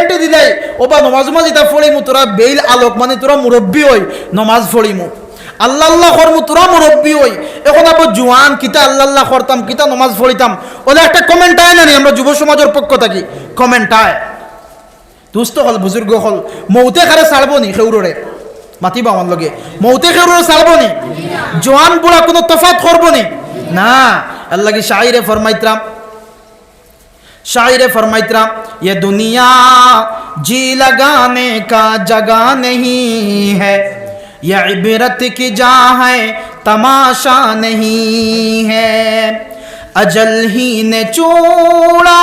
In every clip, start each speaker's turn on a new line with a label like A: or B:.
A: Guarantee দিলাই ওবা নমাজ মাজিতা পড়িমু তোরা বেইল আলোক মানে তোরা মুরব্বী হই নমাজ পড়িমু আল্লাহ আল্লাহ করমু তোরা মুরব্বী হই এখন আবার জুয়ান কিতা আল্লাহ আল্লাহ করতাম কিতা নমাজ পড়িতাম ওলে একটা কমেন্ট আয় না নি আমরা যুব সমাজের পক্ষ থাকি কমেন্ট আয় দুস্থ হল বুজুর্গ হল মৌতে খারে ছাড়বো নি খেউরে মাতিবা আমার লগে মৌতে খেউরে ছাড়বো নি জোয়ান বুড়া কোনো তফাত করবো নি না আল্লাহ কি शायरे फरमाइतरा ये दुनिया जी लगाने का जगह नहीं है ये इबरत की जा है तमाशा नहीं है अजल ही ने चूड़ा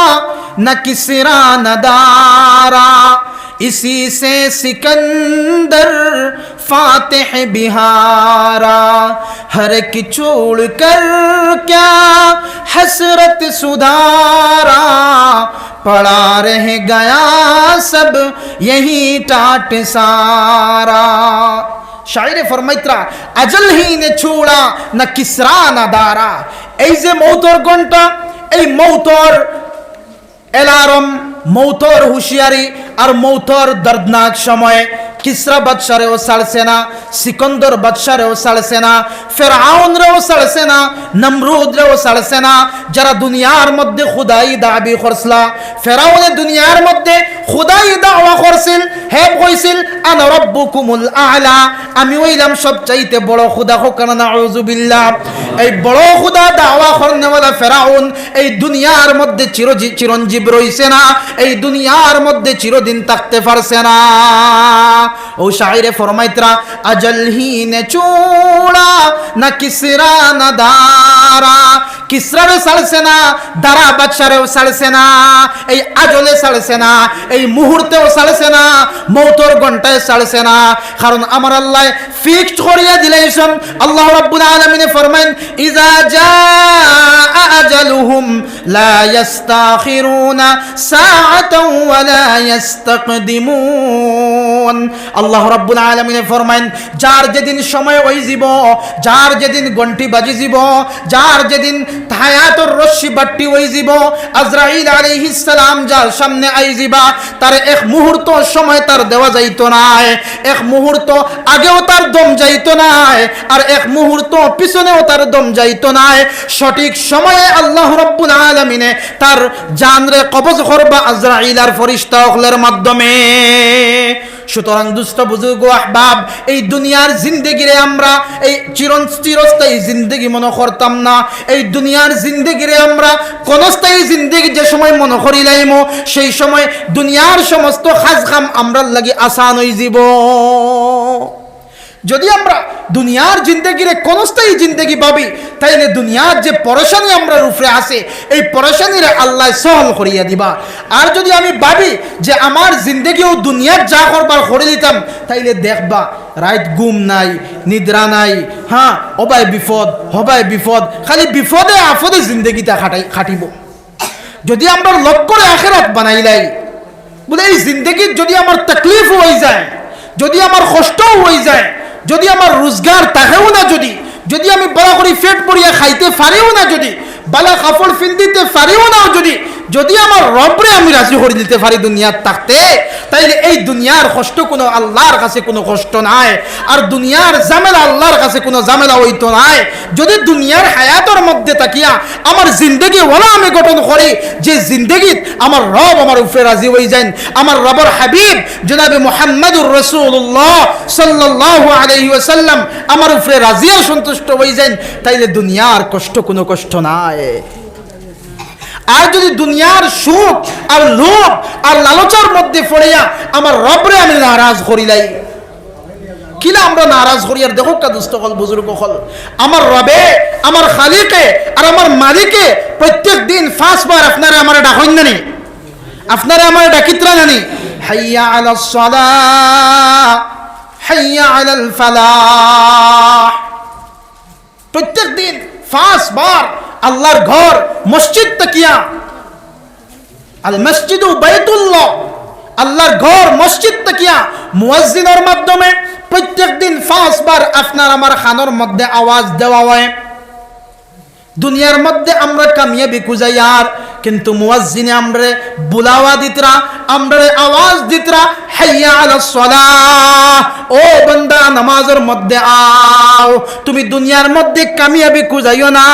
A: न किसरा न दारा इसी से सिकंदर फातिह बिहारा हर की छोड़ कर क्या हसरत सुधारा पड़ा रह गया सब यही टाट सारा शायरे फरमाइतरा अजल ही ने छोड़ा न किसरा न दारा এই যে মৌতর ঘন্টা এই মৌতর এলার্ম মৌতর হুঁশিয়ারি আর মৌতর দর্দনাক সময় কিসরা বাদশারেও ছাড়ছে না সিকন্দর বাদশারেও ছাড়ছে না ফেরাউনরেও ছাড়ছে না নমরুদরেও ছাড়ছে না যারা দুনিয়ার মধ্যে খুদাই দাবি করছলা ফেরাউনে দুনিয়ার মধ্যে খুদাই দাওয়া করছিল হে কইছিল আনা রাব্বুকুমুল আ'লা আমি হইলাম সবচাইতে বড় খুদা হোকানা নাউযুবিল্লাহ এই বড় খুদা দাওয়া করনেওয়ালা ফেরাউন এই দুনিয়ার মধ্যে চিরঞ্জীব রইছে না এই দুনিয়ার মধ্যে চিরদিন থাকতে পারছে না ও শায়রে ফরমাইতরা আজল হি নে চূড়া না কিসরা না দারা কিসরারে ছাড়ছে না দারা বাদশারেও ছাড়ছে না এই আজলে ছাড়ছে না এই মুহূর্তেও ছাড়ছে না মৌতর ঘন্টায় ছাড়ছে না কারণ আমার আল্লাহ ফিক্সড করিয়া দিলেন আল্লাহ রাব্বুল আলামিন ফরমান ইজা জাআ আজালুহুম লা ইস্তাখিরুনা সাআতান ওয়া লা ইস্তাকদিমুন আল্লাহ রাব্বুল আলামিন ফরমান যার যেদিন সময় হই যাব যার যেদিন ঘন্টি বাজি যাব যার যেদিন হায়াতুর রশি বাট্টি হই যাব আজরাইল আলাইহিস সালাম যার সামনে আই যাবা তার এক মুহূর্ত সময় তার দেওয়া যাইতো না এক মুহূর্ত আগেও তার দম যাইতো না আর এক মুহূর্ত পিছনেও তার দম যাইতো না সঠিক সময়ে আল্লাহ রাব্বুল আলামিন তার জানরে কবজ করবা আজরাইল আর ফেরেশতা হলের মাধ্যমে সুতরাং দুষ্ট বুজুর্গ আহবাব এই দুনিয়ার জিন্দেগিরে আমরা এই চিরস্থায়ী জিন্দেগি মনে করতাম না এই দুনিয়ার জিন্দেগিরে আমরা ক্ষণস্থায়ী জিন্দেগি যে সময় মনে করিলাম সেই সময় দুনিয়ার সমস্ত কাজ কাম আমরা লাগি আসান হয়ে যাব যদি আমরা দুনিয়ার জিন্দেগিরে ক্ষণস্থায়ী জিন্দেগি পাবি তাইলে দুনিয়ার যে পরেশানি আমরা উপরে আসে এই পরেশানিরে আল্লাহ সহল করিয়া দিবা আর যদি আমি ভাবি যে আমার জিন্দেগিও দুনিয়ার যা করবার করে দিতাম তাইলে দেখবা রাত ঘুম নাই নিদ্রা নাই হ্যাঁ হবাই বিপদ খালি বিপদে আপদে জিন্দেগিটা খাটিব যদি আমরা লক্ষ্য করে আখিরাত বানাইলাই বলে এই জিন্দেগির যদি আমার তকলিফ হয়ে যায় যদি আমার কষ্টও হয়ে যায় যদি আমার রোজগার তাহেও না যদি আমি বড় করে পেট পরিয়া খাইতে পারিও না যদি বালা কাপড় পিন্দিতে পারিও না যদি আমার রবরে আমি রাজি করে দিতে পারি দুনিয়ার থাকতে তাইলে এই দুনিয়ার কষ্ট কোনো আল্লাহর কাছে কোনো কষ্ট নাই আর দুনিয়ার ঝামেলা আল্লাহর কাছে কোনো ঝামেলা হইতো নাই যদি দুনিয়ার হায়াতের মধ্যে তাকিয়া আমার জিন্দেগি ওলা আমি গঠন করি যে জিন্দেগিত আমার রব আমার উপরে রাজি হয়ে যান আমার রবের হাবিব জনাবে মুহাম্মদুর রাসূলুল্লাহ সাল্লাল্লাহু আলাইহি ওয়াসাল্লাম আমার উপরে রাজি আর সন্তুষ্ট হয়ে যান তাইলে দুনিয়ার কষ্ট কোনো কষ্ট নাই আর যদি দুনিয়ার সুখ আর লোভ আর লালচার মধ্যে পড়িয়া আমার রবরে আমি নারাজ করিলাই কিলা আমরা নারাজ করি আর দেখো কা দুষ্ট হল বুজুর্গ হল আমার রবে আমার খালিকে আর আমার মালিকে প্রত্যেক দিন 5 বার আপনারা আমারে ডাকইন নানি আপনারা আমারে ডাকিত্রা নানি হাইয়া আলাস সালাহ হাইয়া আলাল ফালাহ প্রত্যেক দিন 5 বার আল্লাহর ঘর মসজিদ তাকিয়া আল মসজিদু বাইতুল্লাহ আল্লাহর ঘর মসজিদ তাকিয়া মুয়াজ্জিনের মাধ্যমে প্রত্যেক দিন 5 বার আপনার আমার খানোর মধ্যে আওয়াজ দেওয়া হয় দুনিয়ার মধ্যে আমরা কামিয়াবি খুঁজাই আর কিন্তু মুয়াজ্জিনে আমরে বুলাওয়া দিতরা, আমরে আওয়াজ দিতরা, হাইয়া আলাস সালাহ, ও বান্দা নামাজের মধ্যে আও। তুমি দুনিয়ার মধ্যে কামিয়াবি খুঁজাইও না,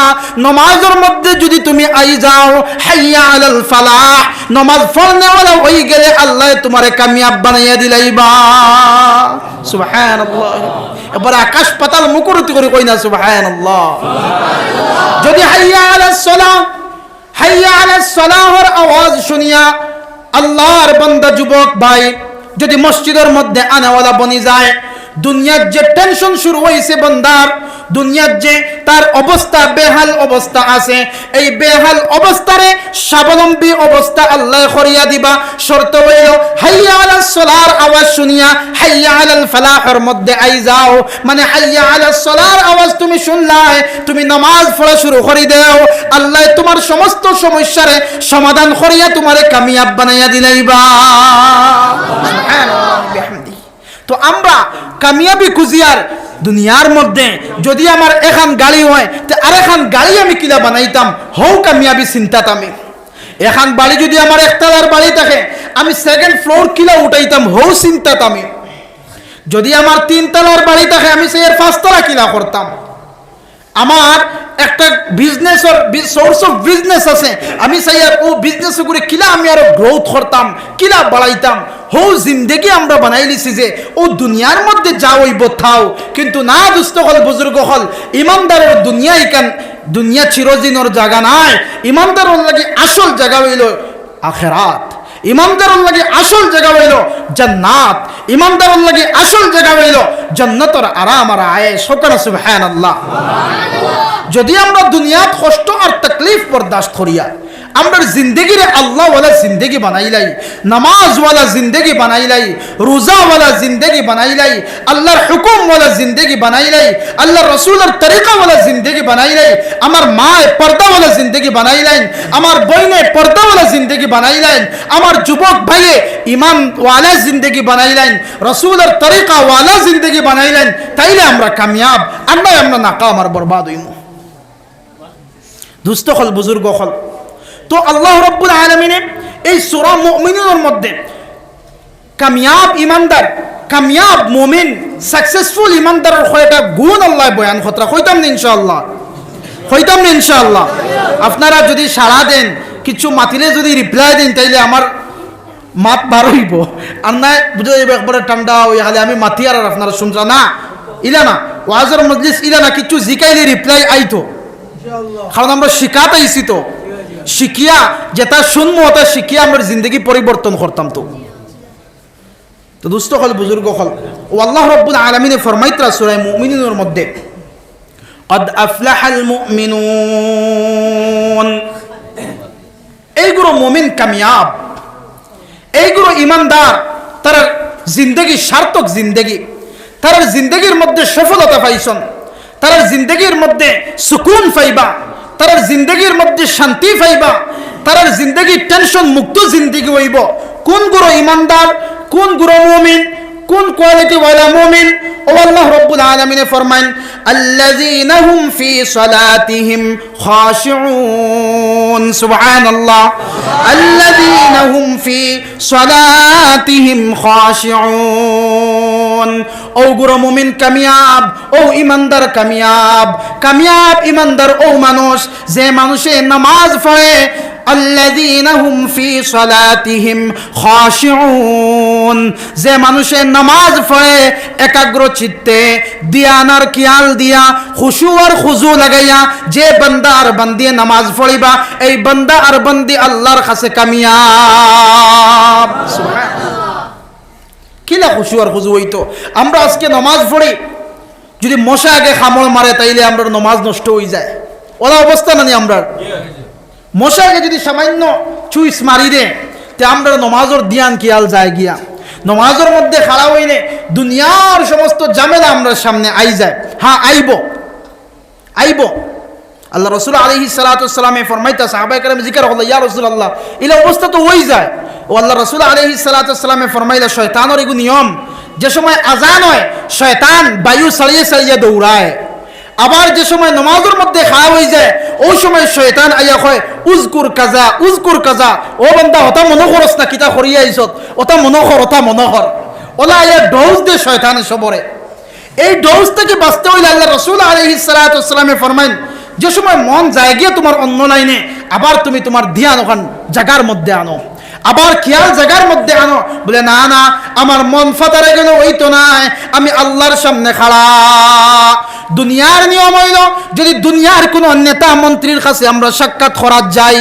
A: নামাজের মধ্যে যদি তুমি আই যাও, হাইয়া আলাল ফালাহ, নামাজ পড়নেওয়ালা হই গেলে আল্লাহ তোমারে কামিয়াব বানাইয়া দিলাইবা। সুবহানাল্লাহ। এবার আকাশ পাতাল মুখরিত করে কই না সুবহানাল্লাহ। যদি হাইয়া আলাস সালাহ, হাইয়া আলাস সালাহর আওয়াজ শুনিয়া আল্লাহর বান্দা যুবক ভাই যদি মসজিদের মধ্যে আনাওয়ালা বনি যায়, দুনিয়ার যে টেনশন শুরু হয়েছে বান্দার, দুনিয়ার যে তার অবস্থা বেহাল অবস্থা আছে, এই বেহাল অবস্থারে স্বাবলম্বী অবস্থা আল্লাহ করিয়া দিবা। শর্ত হইল হাইয়া আলাস সালাহর আওয়াজ শুনিয়া হাইয়া আলাল ফালাহর মধ্যে আই যাও। মানে হাইয়া আলাস সালাহর আওয়াজ তুমি শুনলাই, তুমি নামাজ পড়া শুরু করে দাও, আল্লাহ তোমার সমস্ত সমস্যারে সমাধান করিয়া তোমারে কামিয়াব বানাইয়া দিলাইবা। সুবহানাল্লাহ বিহামদিহি। তো আমরা কামিয়াবি খুঁজিয়ার দুনিয়ার মধ্যে যদি আমার এখন গাড়ি হয় তো আরেকখান গাড়ি আমি কিলা বানাইতাম, হও কামিয়াবি চিন্তাত আমি। এখন বাড়ি যদি আমার একতলার বাড়ি থাকে, আমি সেকেন্ড ফ্লোর কিলা উঠাইতাম, হও চিন্তাত আমি। যদি আমার 3 তলার বাড়ি থাকে, আমি সেই 5 তলা কিলা করতাম। আমার একটা বিজনেসের সোর্স অফ বিজনেস আছে, আমি চাই আর ও বিজনেস করে কিলা আমি আরো গ্রোথ করতাম, কিলা বাড়াইতাম। হো জিন্দেগি আমরা বানাই লিছি যে ও দুনিয়ার মধ্যে যা হইব থাও, কিন্তু না দুস্থ হল বুজুর্গ হল ইমানদারের দুনিয়া ইকান, দুনিয়া চিরদিনের জায়গা নাই। ইমানদারের লাগি আসল জায়গা হইল আখিরাত, ইমানদারের লাগি আসল জায়গা হইল জান্নাত, ইমানদারের লাগি আসল জায়গা হইল জান্নাতের আরাম আর আয়েশ। সকলে সুবহানাল্লাহ। যদি আমরা দুনিয়াত কষ্ট আর তকলিফ বরদাস্ত করিয়া আমরা জিন্দগিরে আল্লাহ ওয়ালা জিন্দগি বানাইলাই, নামাজ ওয়ালা জিন্দগি বানাইলাই, রোজা ওয়ালা জিন্দগি বানাইলাই, আল্লাহর হুকুম ওয়ালা জিন্দগি বানাইলাই, আল্লাহর রসুলের তরিকা ওয়ালা জিন্দগি বানাইলাই, আমার মায়ে পর্দা ওয়ালা জিন্দগি বানাইলেন, আমার বইনে পর্দা ওয়ালা জিন্দগি বানাইলেন, আমার যুবক ভাইয়ে ইমান ওয়ালা জিন্দগি বানাইলেন, রসুলের তরিকা ওয়ালা জিন্দগি বানাইলেন, তাইলে আমরা কামিয়াব, আমরা নাকাম আর বরবাদ হইমু। দুস্থ হল বুজুর্গ হল। তো আল্লাহ রাব্বুল আলামিনে এই সূরা মুমিনুনের মধ্যে কামিয়াব ইমানদার, কামিয়াব মুমিন, সাকসেসফুল ইমানদারের কয়টা গুণ আল্লাহ বয়ান খতরা কইতাম না ইনশাআল্লাহ, কইতাম না ইনশাআল্লাহ। আপনারা যদি সাড়া দেন, কিছু মাতিলে যদি রিপ্লাই দেন, তাইলে আমার মাত বার হইব। আর নাই বুঝে যাইব একবারে ঠান্ডা ওই হালে আমি মাতি আর আপনারা শুনরা না ইলা না ওয়াজের মজলিস ইলা না, কিছু জিকাইলে রিপ্লাই আইতো, কারণ আমরা শিখাত আইছি। তো শিখিয়া যেটা শুনবো ওটা শিখিয়া আমরা জিন্দগি পরিবর্তন করতাম। তো দুস্থ হল বুজুর্গ হল ও আল্লাহ রাব্বুল আলামিনে ফরমাইতরা সূরা মুমিনুনের মধ্যে, قد أفلح المؤمنون, এইগুলো মুমিন কামিয়াব, এইগুলো ইমানদার, তার জিন্দগি সার্থক জিন্দগি, তার জিন্দগির মধ্যে সফলতা পাইছেন, তার জিন্দগির মধ্যে সুকুন পাইবা, তার জিন্দগির মধ্যে শান্তি পাইবা, তার জিন্দগি টেনশন মুক্ত জিন্দগি হইব। কোন গুরু ইমানদার, কোন গুরু মুমিন, কোন কোয়ালিটি ওয়ালা মুমিন? ও আল্লাহ রাব্বুল আলামিন ফরমান, আল্লাযীনা হুম ফি সালাতিহিম খাশিউন। সুবহানাল্লাহ। আল্লাযীনা হুম ফি সালাতিহিম খাশিউন। ও গুরু মুমিন কামিয়াব, ও ইমানদার কামিয়াব। কামিয়াব ইমানদার ও মানুষ যে মানুষে নামাজ পড়ে, আল্লাযীনা হুম ফি সালাতিহিম খাশিউন, যে মানুষে নামাজ পড়ে একাগ্র চিত্তে দিয়ানার খেয়াল দিয়া খুশু আর খুজু লাগাইয়া, যে বান্দা আর বান্দি নামাজ পড়িবা, এই বান্দা আর বান্দি আল্লাহর কাছে কামিয়াব। সুবহানাল্লাহ। কিলা খুশু আর খুজু হইতো? আমরা আজকে নামাজ পড়ি, যদি মশা আগে খামড় মারে তাইলে আমরা নামাজ নষ্ট হয়ে যায়, ওলা অবস্থা নানি আমরা। মশাকে যদি সামান্য চুইস মারি দে, তে আমরা নমাজের ধ্যান খেয়াল যায় গিয়া, নমাজের মধ্যে খাড়া হইলে দুনিয়ার সমস্ত ঝামেলা আমরা সামনে আই যায়। হ্যাঁ আইব, আইব। আল্লাহ রসুল আলাইহিস সালাতু ওয়াস সালামে ফরমাইতা, সাহাবায়ে কেরাম জিকির হলো, ইয়া রাসূলুল্লাহ, ইলা অবস্থা তো হই যায়। ও আল্লাহ রসুল আলাইহিস সালাতু ওয়াস সালামে ফরমাইলা, শয়তানের এগু নিয়ম, যে সময় আজান হয় শয়তান বায়ু সারিয়ে সারিয়ে দৌড়ায়, আবার যে সময় নামাজের মধ্যে খাওয়া হয়ে যায় ওই সময় শয়তান আইয়া কয় উজকুর কাজা ও বান্দা ওটা মনে করস না কিতা করিয়া আইছত ওটা মনে কর ওলা আইয়া ডোজ দে শয়তানে সবরে। এই ডোজ থেকে বাঁচতে হইলে আল্লাহ রাসূল আলাইহিস সালাতু ওয়াস সালামে ফরমাইন যে সময় মন যায় গিয়ে তোমার অন্য লাইনে আবার তুমি তোমার ধ্যান ওখান জায়গার মধ্যে আনো, আবার খেয়াল জায়গার মধ্যে আনো। বলে না না আমার মন ফাতারে গেল ওই তো নাই, আমি আল্লাহর সামনে খাড়া। দুনিয়ার নিয়ম হইল যদি দুনিয়ার কোনো নেতা মন্ত্রীর কাছে আমরা সাক্ষাৎ করার যাই,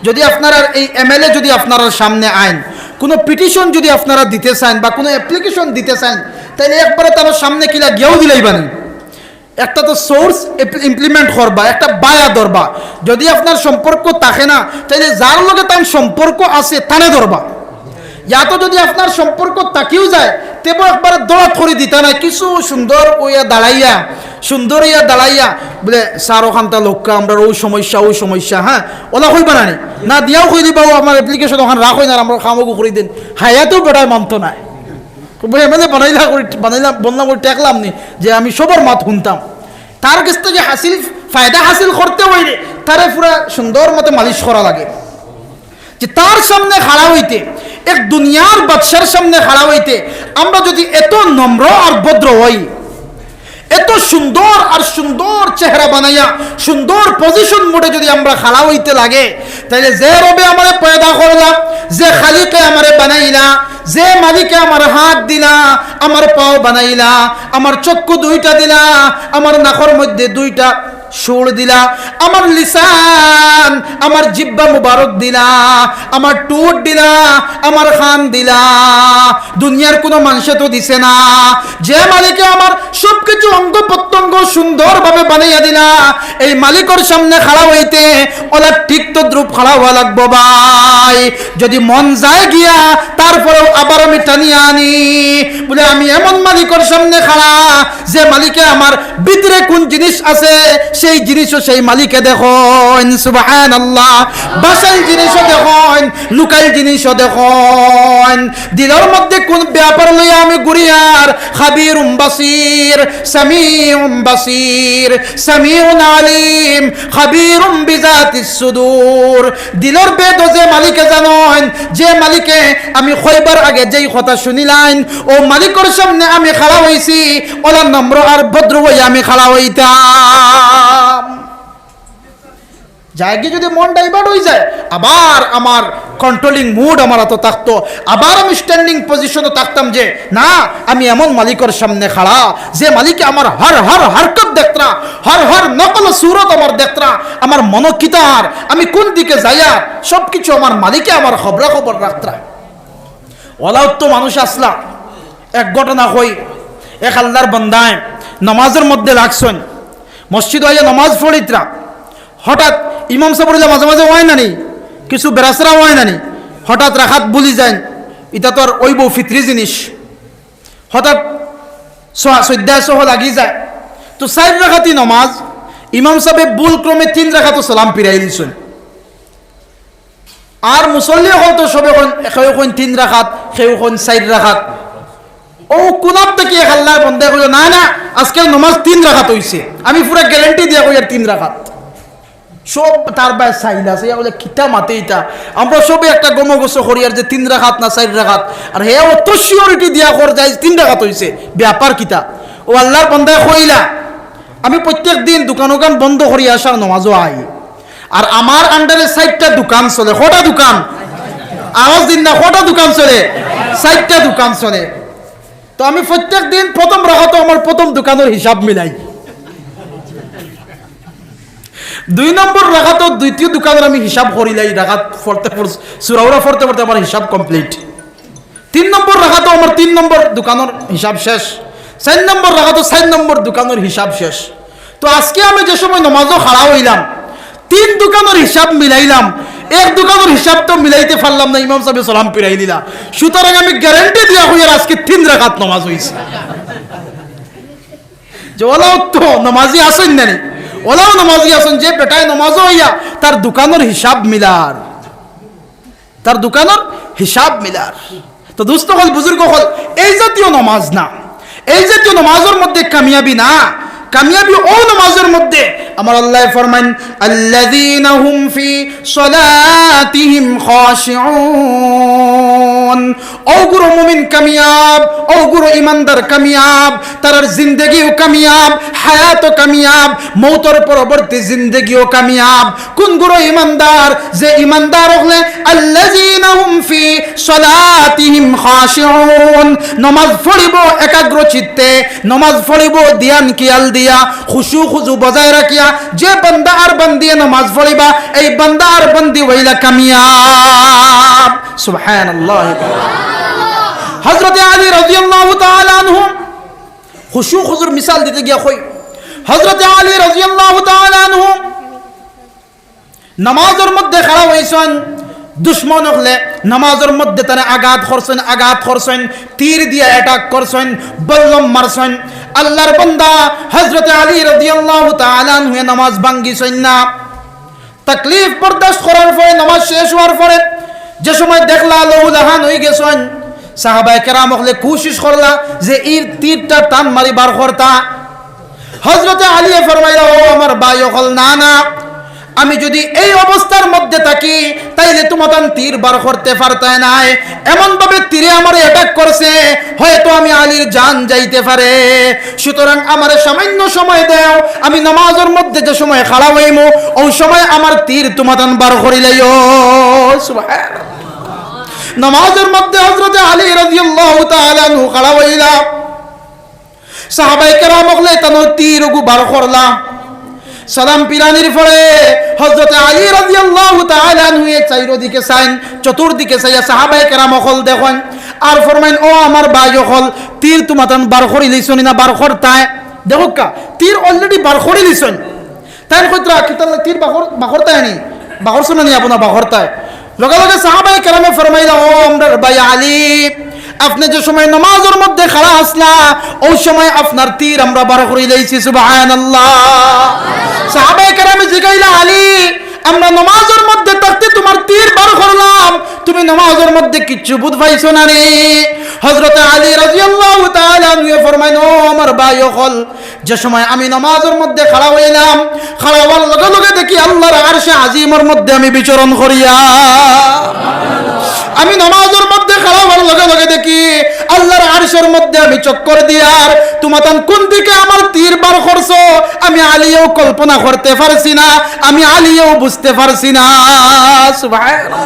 A: যদি আপনারা এই এমএলএ যদি আপনারা সামনে আইন কোনো পিটিশন যদি আপনারা দিতে চান বা কোনো অ্যাপ্লিকেশন দিতে চান তাহলে একবারে তার সামনে কিলা গেও দিলাইবানি, একটা তো সোর্স ইমপ্লিমেন্ট করবা, একটা বায়া ধরবা। যদি আপনার সম্পর্ক থাকে না তাহলে যার লগে তার সম্পর্ক আছে তানে ধরবা। ইয়া তো যদি আপনার সম্পর্ক তাকিও যায় তেব একবার দৌড়াত করে দিতা না, কিছু সুন্দর ইয়া দাঁড়াইয়া বলে স্যার ওখানটা লোককে আমরা ওই সমস্যা হ্যাঁ ওলা কইবা না দিয়াও কই দিবা আমার অ্যাপ্লিকেশন ওখানে রাখই না আমরা খামগু করে দিন, হায়াতেও বেটায় মানত না। বললাম করে টেকলাম নি যে আমি সবার মাত শুনতাম। তার কাছ থেকে ফায়দা হাসিল করতে হইলে তারে পুরা সুন্দর মতো মালিশ করা লাগে। যে তার সামনে খাড়া হইতে এক দুনিয়ার বাদশার সামনে খাড়া হইতে আমরা যদি এত নম্র আর ভদ্র হই, এত সুন্দর আর সুন্দর চেহারা বানাইয়া সুন্দর পজিশন মোডে যদি আমরা খাড়া হইতে লাগে তাহলে যে রবে আমারে পয়দা করলা, যে খালিকে আমারে বানাইলা, যে মালিকে আমার হাত দিলা, আমার পাও বানাইলা, আমার চক্ষু দুইটা দিলা, আমার নাকের মধ্যে দুইটা সুর দিলা, আমার লিসান আমার জিব্বা মুবারক দিলা, আমার টুট দিলা, আমার খান দিলা, দুনিয়ার কোনো মানুষে তো দিছে না। যে মালিকে আমার সবকিছু অঙ্গ প্রত্যঙ্গ সুন্দরভাবে বানাইয়া দিলা, এই মালিকের সামনে খাড়া হইতে ওলা ঠিক তো দ্রুপ খাড়া হওয়া লাগবো ভাই। যদি মন যায় গিয়া তারপরেও আবার আমি টানিয়া আনি বলে আমি এমন মালিকের সামনে খাড়া যে মালিকে আমার ভিতরে কোন জিনিস আছে সেই জিনিসও সেই মালিকে দেখেন, সুবহানাল্লাহ। বাসাইল জিনিসও দেখেন, লুকাইল জিনিসও দেখেন, দিলের মধ্যে কোন ব্যাপার লইয়া আমি গুরিয়ার খাবিরুম বাসির সামিউন আলিম খাবিরুম বিজাতিস সুদূর। দিলের বেদ যে মালিকে জানেন, যে মালিকে আমি কয়বার আগে যেই কথা শুনিলাম ও মালিকের সামনে আমি খাড়া হইছি ওলা নম্র আর ভদ্র হইয়া আমি খাড়া হইতাম। জায়গা যদি মন ডাইভার্ট হয়ে যায় আবার আমার কন্ট্রোলিং মুড আমার এত থাকতো, আবার আমি স্ট্যান্ডিং পজিশনে থাকতাম যে না আমি এমন মালিকের সামনে খাড়া যে মালিকে আমার হর হরকত দেখতরা, হর নকল সুরত আমার দেখতরা, আমার মনকিতার আমি কোন দিকে যাইয়া সবকিছু আমার মালিকে আমার খবর রাখতরা। ওলাও তো মানুষ আসলা এক ঘটনা হই, এক আল্লাহর বান্দায় নামাজের মধ্যে লাগছেন, মসজিদ হইয়া নামাজ পড়িতরা, হঠাৎ ইমাম সাহেব মাঝে মাঝে হয় না নি কিছু বেরাসরা হয় না নি, হঠাৎ রাখাত বলি যায়, এটা তো আর ওইব ফিত্রি জিনিস, হঠাৎ সদ্যা সহ লাগি যায় তো 4 রাখাতই নমাজ, ইমাম সাহেব ভুল ক্রমে 3 রাখাতো সালাম ফিরাই দিছেন। আর মুসল্লি হল তো সবে কেউ 3 রাখাত, কেউ 4 রাখাত। ও কোনার থেকে আল্লাহর বান্দা কইল না আজকে নমাজ 3 রাখাত হইছে, আমি পুরো গ্যারান্টি দিয়া কই আর 3 রাখাত। সব তার বাই সাইল আছে বলে কিতা মাতে ইটা আমরা সবে একটা গমগোস করি আর যে 3 রাখাত না 4 রাখাত, আর হে অত সিওরিটি দিয়া কর যায় 3 রাখাত হইছে, ব্যাপার কিতা? ও আল্লাহর বান্দা কইলা আমি প্রত্যেক দিন দোকান বন্ধ করি আসার নামাজও আই, আর আমার আন্ডারে 4টা দোকান চলে, কটা দোকান আওয়াজ দিন না, কটা দোকান চলে? 4টা দোকান চলে। তো আমি প্রত্যেক দিন প্রথম রাখাত আমার প্রথম দোকানের হিসাব মিলাই, 2 নম্বর রাখাত দ্বিতীয় দোকানের আমি হিসাব করিলাই, রাখাত সুরাউরা পড়তে আমার হিসাব কমপ্লিট। 3 নম্বর রাখাত আমার 3 নম্বর দোকানের হিসাব শেষ, 4 নম্বর রাখাত 4 নম্বর দোকানের হিসাব শেষ। তো আজকে আমি যে সময় নামাজও খাড়া হইলাম 3 দোকানের হিসাব মিলাইলাম, এক দোকানের হিসাব তো মিলাইতে পারলাম না, ইমাম সাহেব সালাম ফিরাই দিলা। সুতরাং আমি গ্যারান্টি দিয়া হই আর আজকে 3 রাকাত নামাজ হইছে। যে ওলাও তো নামাজি আসেন না, ওলাও নামাজি আসেন যে বেটায় নামাজও হইয়া তার দোকানের হিসাব মিলার, তার দোকানের হিসাব মিলার। তো দোস্ত হল বুজুর্গ হল এই জাতীয় নামাজ না, এই জাতীয় নামাজের মধ্যে কামিয়াবি না কামিয়াবি ও নামাজের মধ্যে আমার আল্লাহ ফরমান আল্লাযীনা হুম ফি সলাতিহিম খাশিউন। ও গুরু মুমিন কামিয়াব, ও গুরু ইমানদার কামিয়াব, তার জিন্দেগিও কামিয়াব, হায়াতও কামিয়াব, মৌতের পরবর্তী জিন্দেগিও কামিয়াব। কোন গুরু ইমানদার? যে ইমানদার হলে আল্লাযীনা হুম ফি সলাতিহিম খাশিউন, নামাজ পড়িব একাগ্র চিত্তে, নামাজ পড়িব ধ্যান কিয়াল দিয়া, খুশু খুজু বজায় রাখিয়া। যে বান্দা আর বান্দি নামাজ পড়িবা, এই বান্দা আর বান্দি হইলা কামিয়াব। সুবহানাল্লাহ। হযরত আলী রাদিয়াল্লাহু তাআলা আনহু খুশু খুজুর মিসাল দিতে গিয়া কই, হযরত আলী রাদিয়াল্লাহু তাআলা আনহু নামাজের মধ্যে খাড়া হইছেন, দুশ্মন হলে নামাজের মধ্যে তারা আঘাত করছেন, তীর দিয়ে অ্যাটাক করছেন, বল্লম মারছেন। আল্লাহর বান্দা হযরত আলী রাদিয়াল্লাহু তাআলা আনহু নামাজ ভাঙ্গিছেন না। তাকলিফ বরদাস্ত করার পরে নামাজ শেষ হওয়ার পরে যে সময় দেখলা লৌলাহান হয়ে গেছেন, সাহাবায়ে কেরাম হলে কোশিশ করলা যে এই তীরটা টান মারি বার করতা। হযরত আলী ফরমাইলা, ও আমার ভাই হল, না না, আমি যদি এই অবস্থার মধ্যে থাকি তাইলে তোমাদের তীর বার করতে পারতাই নাই। এমন ভাবে তীরে আমার অ্যাটাক করছে, হয়তো আমি আলীর জান যাইতে পারে। সুতরাং আমার সামান্য সময় দাও, আমি নামাজের মধ্যে যে সময় খাড়া হইমু ওই সময় আমার তীর তোমাদের বার করিলাইও। সুবহানাল্লাহ। নামাজের মধ্যে হযরত আলী রাদিয়াল্লাহু তাআলা আনহু খাড়া হইলা, সাহাবায়ে কেরাম হলে তানো তীর গু বার করলা। সালাম পিরানির পরে হযরত আলী রাদিয়াল্লাহু তাআলা আনহু চাইরদিকে চাইন, চতুর্দিকে চাইয়া সাহাবায়ে কেরাম হল দেখেন আর ফরমাইন, ও আমার ভাই হল, তীর তোমাতান বার করি লইছনি না বার করতায়? দেখো কা তীর অলরেডি বার করি লইছন। তাই কইতরা কিতাল তীর বাখরতায় নি, বাখরছ না নি আপনা বাখরতায়? লগে লগে সাহাবায়ে কেরামে ফরমাইলা, ও আমার ভাই আলী, আপনি যে সময় নামাজের মধ্যে খাড়া আসলা ওই সময় আপনার তীর আমরা বার করে লইছি। সুবহানাল্লাহ। সাহাবায়ে কেরামে জিগাইলা, আলী, আমরা নামাজের মধ্যে থাকতে তোমার তীর বার করলাম, তুমি নামাজের মধ্যে কিচ্ছু বুঝ পাইছো না রে? হযরত আলী রাদিয়াল্লাহু তাআলা আনহু ফরমাইন, ও আমার ভাই হল, যে সময় আমি নামাজের মধ্যে খাড়া হইলাম, খাড়া হওয়ার লগে লগে দেখি আল্লাহর আরশে আজিমের মধ্যে আমি বিচরণ করিয়া। আমি নামাজের মধ্যে খাড়া হওয়ার লগে লগে দেখি আল্লাহর আরশের মধ্যে আমি চক্কর দিয়ার তোমাতান কোন দিকে আমার তীর বার করছো আমি আলীও কল্পনা করতে পারছি না, আমি আলীও বুঝতে পারছি না। সুবহানাল্লাহ।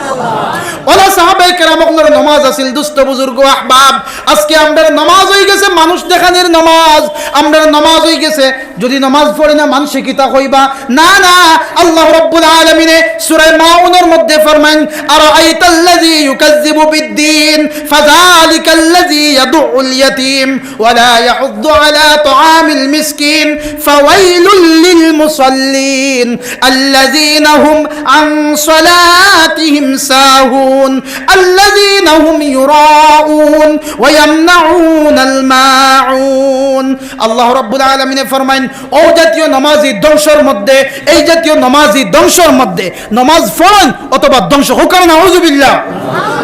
A: ওলা সাহাবায়ে কেরামদের নামাজ আছিল দুস্থ বুজুর্গ আহবাব। আজকে আমাদের নামাজ হয়ে গেছে মানুষ দেখানোর নামাজ, আমাদের নামাজ হয়ে গেছে যদি নামাজ পড়ি না মানুষ কিতা কইবা। না না, আল্লাহ রাব্বুল আলামিন সূরা মাউনের মধ্যে ফরমান, আরাআইতাল্লাযী ইউকাযযিবু বিদ্দীন ফাযালিকাল্লাযী ইয়াদউল ইয়াতীম ওয়া লা ইয়াহুদ্দু আলা তুআমিল মিসকিন ফাওয়াইলুল লিল মুসাল্লিন আল্লাযীনা হুম আন সালাতিহিম সাহুন আল্লাযীনা হুম ইউরাউন ওয়া ইয়ামনাউনাল মাউন। আল্লাহ রাব্বুল আলামিন ফরমান, ও জাতীয় নামাজি ধ্বংসের মধ্যে, এই জাতীয় নামাজি ধ্বংসের মধ্যে। নামাজ পড়েন অথবা ধ্বংস হোক না, নাউযুবিল্লাহ।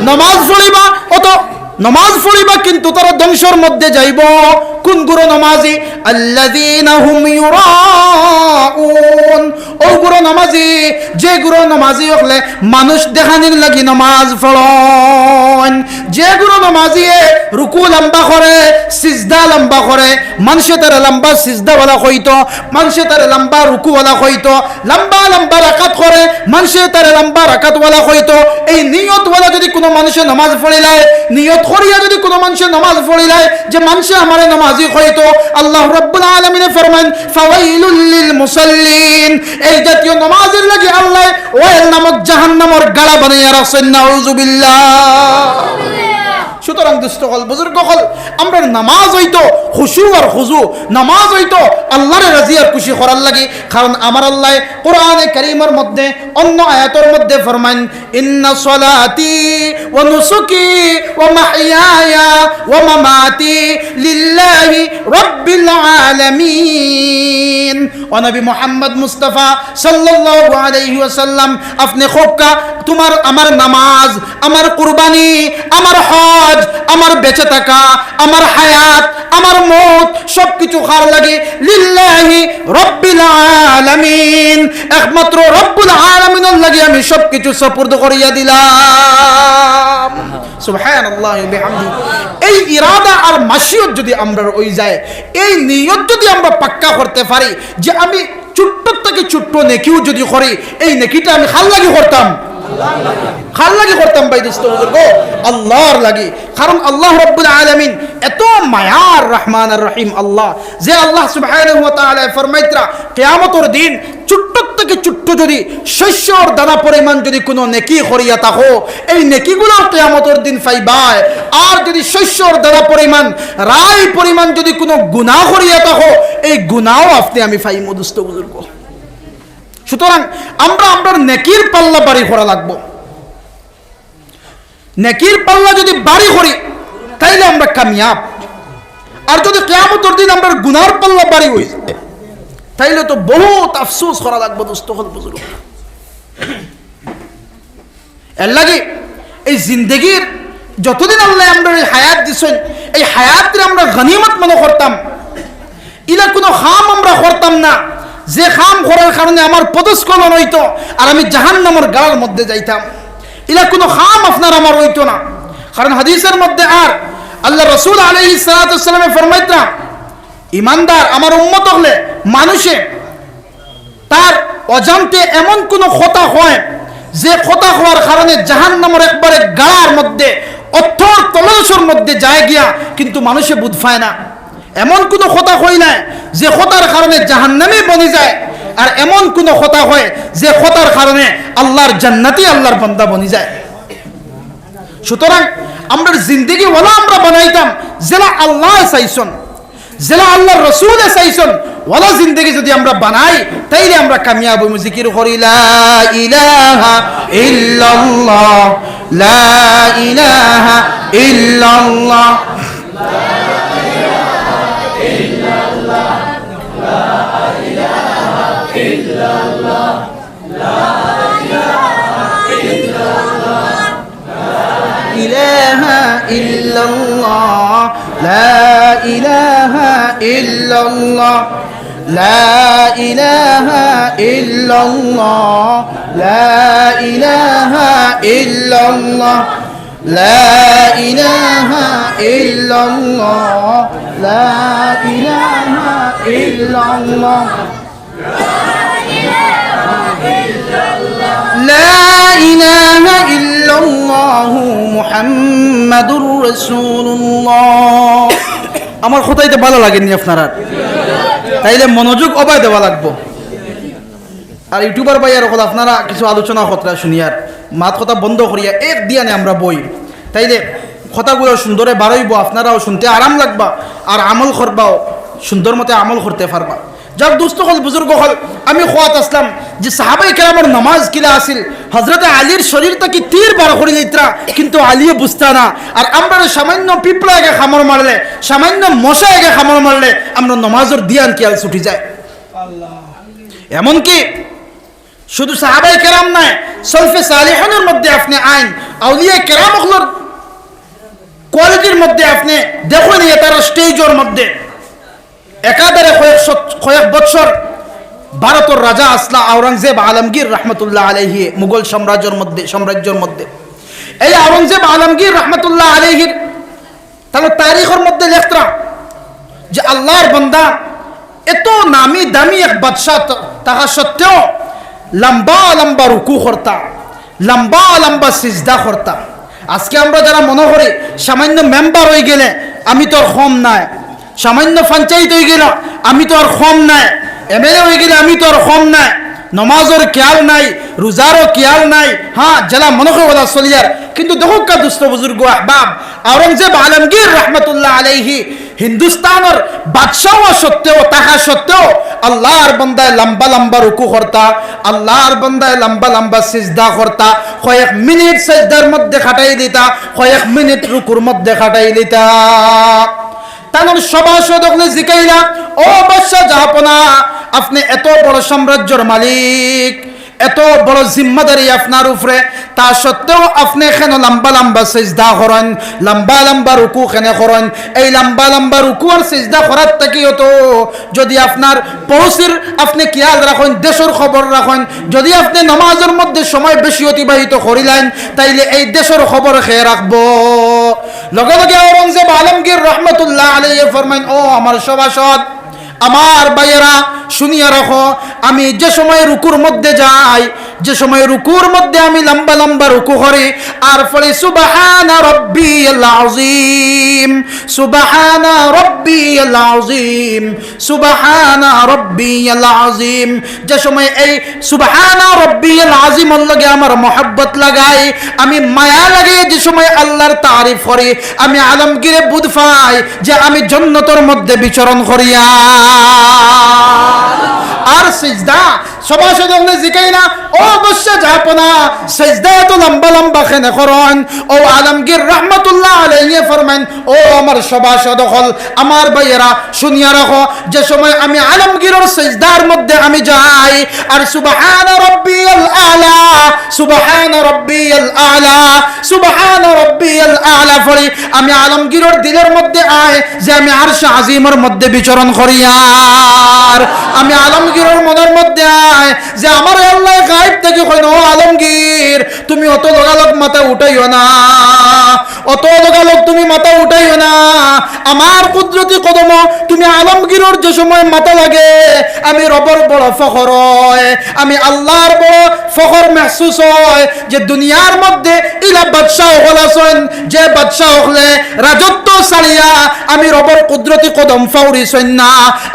A: নামাজ পড়িবা অত নামাজ পড়িবা কিন্তু তারা ধ্বংসের মধ্যে যাইব। কোন গুরু নামাজি? আল্লাযীনা হুম ইউরাউন, ও গুরু নামাজি যে গুরু নামাজি হলে মানুষ দেখানির লাগি নামাজ পড়েন। যে গুরু নামাজি রুকু লম্বা করে, সিজদা লম্বা করে, মানুষে তার লম্বা সিজদাওয়ালা হইতো, মানুষে তার লম্বা রুকুওয়ালা হইতো, লম্বা লম্বা রাকাত করে, মানুষে তার লম্বা রাকাতওয়ালা হইতো। এই নিয়তওয়ালা যদি কোনো মানুষে নামাজ পড়িলায়, নিয়ত করিয়া যদি কোনো মানুষে নামাজ পড়িলায় যে মানুষে আমার নামাজি হইতো, আল্লাহ রাব্বুল আলামিন ফরমান, ফাওয়াইলুল লিল মুসাল্লিন, এই জাতীয় নামাজের লাগি আল্লাহ ওয়াইল নামক জাহান্নামের গাড়া বানাইয়া রাখছেন। নাউযুবিল্লাহ। সুতরাং দুষ্ট হল বুজুর্গ হল, আমরা নামাজ হইতো খুশু আর খুজু, নামাজ হইতো আল্লাহর রাজি আর খুশি করার লাগি। কারণ আমার আল্লাহ কোরআনে কারীমের মধ্যে অন্য আয়াতের মধ্যে ফরমান, ইন্না সলাতি ওয়া নুসুকি ওয়া মাহইয়ায়া ওয়া মামাতি লিল্লাহি রাব্বিল আলামিন। ও নবী মুহাম্মদ মুস্তাফা সাল্লাল্লাহু আলাইহি ওয়াসাল্লাম, আপনি খোকা তোমার আমার নামাজ, আমার কুরবানি, আমার হজ, আমার বেঁচে থাকা, আমার হায়াত, আমার মত সবকিছু কার লাগে? লিল্লাহি রাব্বিল আলামিন, একমাত্র রব্বুল আলামিনের লাগে আমি সবকিছু সুপুর্দ করিয়া দিলাম। সুবহানাল্লাহ ওয়া বিহামদি। এই ইরাদা আর মাশিয়ত যদি আমরা ওই যায়, এই নিয়ত যদি আমরা পাক্কা করতে পারি যে আমি ছোট্ট থেকে ছোট্ট নেকিও যদি করি, এই নেকিটা আমি খাল লাগি করতাম, খাল লাগি করতাম ভাই দোস্ত বুজুর্গ, আল্লাহর লাগি। কারণ আল্লাহ রাব্বুল আলামিন এত মায়ার রহমান আর রহিম আল্লাহ, যে আল্লাহ সুবহানাহু ওয়া তাআলা ফরমাইতরা কিয়ামতের দিন ছোট্ট থেকে ছোট্ট যদি শস্যর দানা পরিমাণ যদি কোনো নেকি করিয়া থাকো, এই নেকিগুলো কিয়ামতের দিন পাইবাই। আর যদি শস্যর দানা পরিমাণ রাই পরিমাণ যদি কোনো গুনাহ করিয়া থাকো, এই গুনাহও আপনি আমি পাইমু দোস্ত বুজুর্গ। সুতরাং আমরা নেকির পাল্লা বাড়ি করা লাগবো। নেকির পাল্লা যদি বাড়ি করি তাইলে আমরা কামিয়াব। আর যদি কিয়ামতের দিন আমরা গুনার পাল্লা বাড়ি হই তাইলে তো বহুত আফসোস করা লাগবে দোস্ত বুজুর্গ। এর লাগে এই জিন্দগির যতদিন আল্লাহ আমরা এই হায়াত দিছেন, এই হায়াতকে আমরা গনিমত মনে করতাম। ইলা কোনো খাম আমরা করতাম না, যে খাম করার কারণে আমার পদস্খলন হইতো আর আমি জাহান্নামের গাড়ার মধ্যে যাইতাম। ইলা কোনো খাম আপনার আমার হইতো না। কারণ হাদিসের মধ্যে আর আল্লাহ রাসূল আলাইহিস সালাতু ওয়াস সালাম ফরমাইতা, ইমানদার আমার উম্মত হলে মানুষে তার অজান্তে এমন কোনো খতা হয় যে খতা হওয়ার কারণে জাহান্নামের একবারে গাড়ার মধ্যে অথর তলসের মধ্যে যায় গিয়া, কিন্তু মানুষে বুঝ পায় না। এমন কোনো খতা হয় না যে খতার কারণে জাহান্নামে বনে যায়, আর এমন কোনো খতা হয় যে খতার কারণে আল্লাহর জান্নাতি আল্লাহর বান্দা বনে যায়। সুতরাং আমরা জিন্দগি ওলা আমরা বানাইতাম যেটা আল্লাহ চাইছেন, যেটা আল্লাহর রাসূল চাইছেন, ওলা জিন্দগি যদি আমরা বানাই তাইলে আমরা কামিয়াব হইব। জিকির করি লা ইলাহা ইল্লাল্লাহ, লা ইলাহা ইল্লাল্লাহ, ইলাহা ইল্লাল্লাহ, লা ইলাহা ইল্লাল্লাহ, লা ইলাহা ইল্লাল্লাহ, লা ইলাহা ইল্লাল্লাহ, লা ইলাহা ইল্লাল্লাহ, লা ইলাহা ইল্লাল্লাহ, লা ইলাহা ইল্লাল্লাহ মুহাম্মাদুর রাসূলুল্লাহ। আমার কথাইতে ভালো লাগেনি আপনারা, তাইলে মনোযোগ অবাই দেওয়া লাগবো। আর ইউটিউবার ভাই আর কথা আপনারা কিছু আলোচনা কথা শুনিয়ার মাত কথা বন্ধ করিয়া এক দিয়ানে আমরা বই, তাইলে কথাগুলো সুন্দরে বাড়াইব, আপনারাও শুনতে আরাম লাগবা আর আমল করবাও, সুন্দর মতে আমল করতে পারবা। যাক দোস্ত হল বুজুর্গ হল, আমি খোয়াত আসলাম যে সাহাবাই কেরামের নামাজ কিলা আসিল, হজরতে আলীর শরীরটা কি তীর বার করে দিতরা, কিন্তু আলিয়ে বুঝতা না। আর আমরা সামান্য পিঁপড়া একে খামর মারলে, সামান্য মশা একে খামর মারলে আমরা নমাজের দিয়ান কিয়াল ছুটি যায়। এমনকি শুধু সাহাবাই কেরাম নাই, সলফে সালিহিনের মধ্যে আপনি আইন আউলিয়া কেরাম হলর কোয়ালিটির মধ্যে আপনি দেখুন, তারা স্টেজের মধ্যে একাধারে কয়েক বছর ভারতের রাজা আসলা আওরঙ্গজেব আলমগীর রহমতুল্লাহ আলাইহি মুঘল সাম্রাজ্যের মধ্যে এই আওরঙ্গজেব আলমগীর রহমতুল্লাহ আলাইহির তাহলে তারিখের মধ্যে লেখরা যে আল্লাহর বান্দা এত নামি দামি এক বাদশাহ তাহা সত্ত্বেও লম্বা লম্বা রুকু করতা, লম্বা লম্বা সিজদা করতা। আজকে আমরা যারা মনে করি সামান্য মেম্বার হয়ে গেলে আমি তো আর কম নাই, সামান্য পঞ্চায়েত হয়ে গেল আমি তো আর কম নাই, এমএলএ হয়ে গেলে আমি তো আর কম নাই, নমাজের খেয়াল নাই, রোজারও খেয়াল নাই, হ্যাঁ জেলা মনে করে ওরা চলিয়ার। কিন্তু দেখো কা দুস্থ বুজুর্গ আহবাব, আওরঙ্গজেব আলমগীর রহমতুল্লাহ আলাইহি হিন্দুস্তানের বাদশাহ সত্ত্বেও তাহা সত্ত্বেও আল্লাহর বান্দায় লম্বা লম্বা রুকু করতা, আল্লাহর বান্দায় লম্বা লম্বা সিজদা করতা, কয়েক মিনিট সিজদার মধ্যে খাটাই দিতা, কয়েক মিনিট রুকুর মধ্যে খাটাই দিতা। তানোর সভাসদ জিকাইলা, ও বাদশাহ জাহাপনা, আপনি এত বড় সাম্রাজ্যের মালিক, এত বড় জিম্মাদারি আপনার উপরে, তা সত্ত্বেও আপনি কেন লম্বা লম্বা সিজদা করেন, লম্বা লম্বা রুকু কেন করেন? এই লম্বা লম্বা রুকু আর সিজদা করার থেকে হতো যদি আপনার পড়োশির আপনি খেয়াল রাখেন, দেশের খবর রাখেন, যদি আপনি নামাজের মধ্যে সময় বেশি অতিবাহিত করিলেন, তাইলে এই দেশের খবর খেয়ে রাখবো। লগে লগে ঔরঙ্গজেব আলমগীর রহমতুল্লাহ আলাইহি ফরমাইন, ও আমার সভাসদ, আমার ভাইয়েরা শুনিয়া রাখো, আমি যে সময় রুকুর মধ্যে যাই, যে সময় রুকুর মধ্যে আমি লম্বা লম্বা রুকু করি আর ফলে সুবহানা রাব্বিয়াল আযীম, সুবহানা রাব্বিয়াল আযীম, সুবহানা রাব্বিয়াল আযীম, যে সময় এই সুবহানা রাব্বিয়াল আযীম লাগে আমার মহব্বত লাগাই, আমি মায়া লাগে, যে সময় আল্লাহর তারিফ করি, আমি আলমগীরে বুঝ পাই যে আমি জান্নাতের মধ্যে বিচরণ করিয়া। আর সিজদা সভাসদ হলে জিকাই না, ও অবশ্য যাবো না, সিজদা এত লম্বা লম্বা কেন করেন? ও আলমগীর রহমতুল্লাহ আলাইহি ফরমান, ও আমার সভাসদ হল, আমার ভাইয়েরা শুনিয়া রাখো, যে সময় আমি আলমগীরের সিজদার মধ্যে আমি যাই আর সুবহান রাব্বিয়াল আলা, সুবহান রাব্বিয়াল আলা, সুবহান রাব্বিয়াল আলা পড়ি, আমি আলমগীরের দিলের মধ্যে আয় যে আমি আরশ আজিমের মধ্যে বিচরণ করিয়ার, আমি আলমগীরের মনের মধ্যে আয় যে আমার আল্লাহ গায়েব থেকে কইন, ও আলমগীর তুমি অত লগালগ মাথা উঠাইও না, অত লগালগ তুমি মাথা উঠাইও না, আমার কুদরতি কদম তুমি আলমগীরের যে সময় মাথা লাগে আমি রবর বড় ফখর হয়, আমি আল্লাহর বড় ফখর মেহসুস হয় যে দুনিয়ার মধ্যে ইলা বাদশাহ হল আছেন, যে বাদশাহ হলে রাজত্ব ছাড়িয়া আমি রবর কুদরতি কদম ফাউরিছেন না,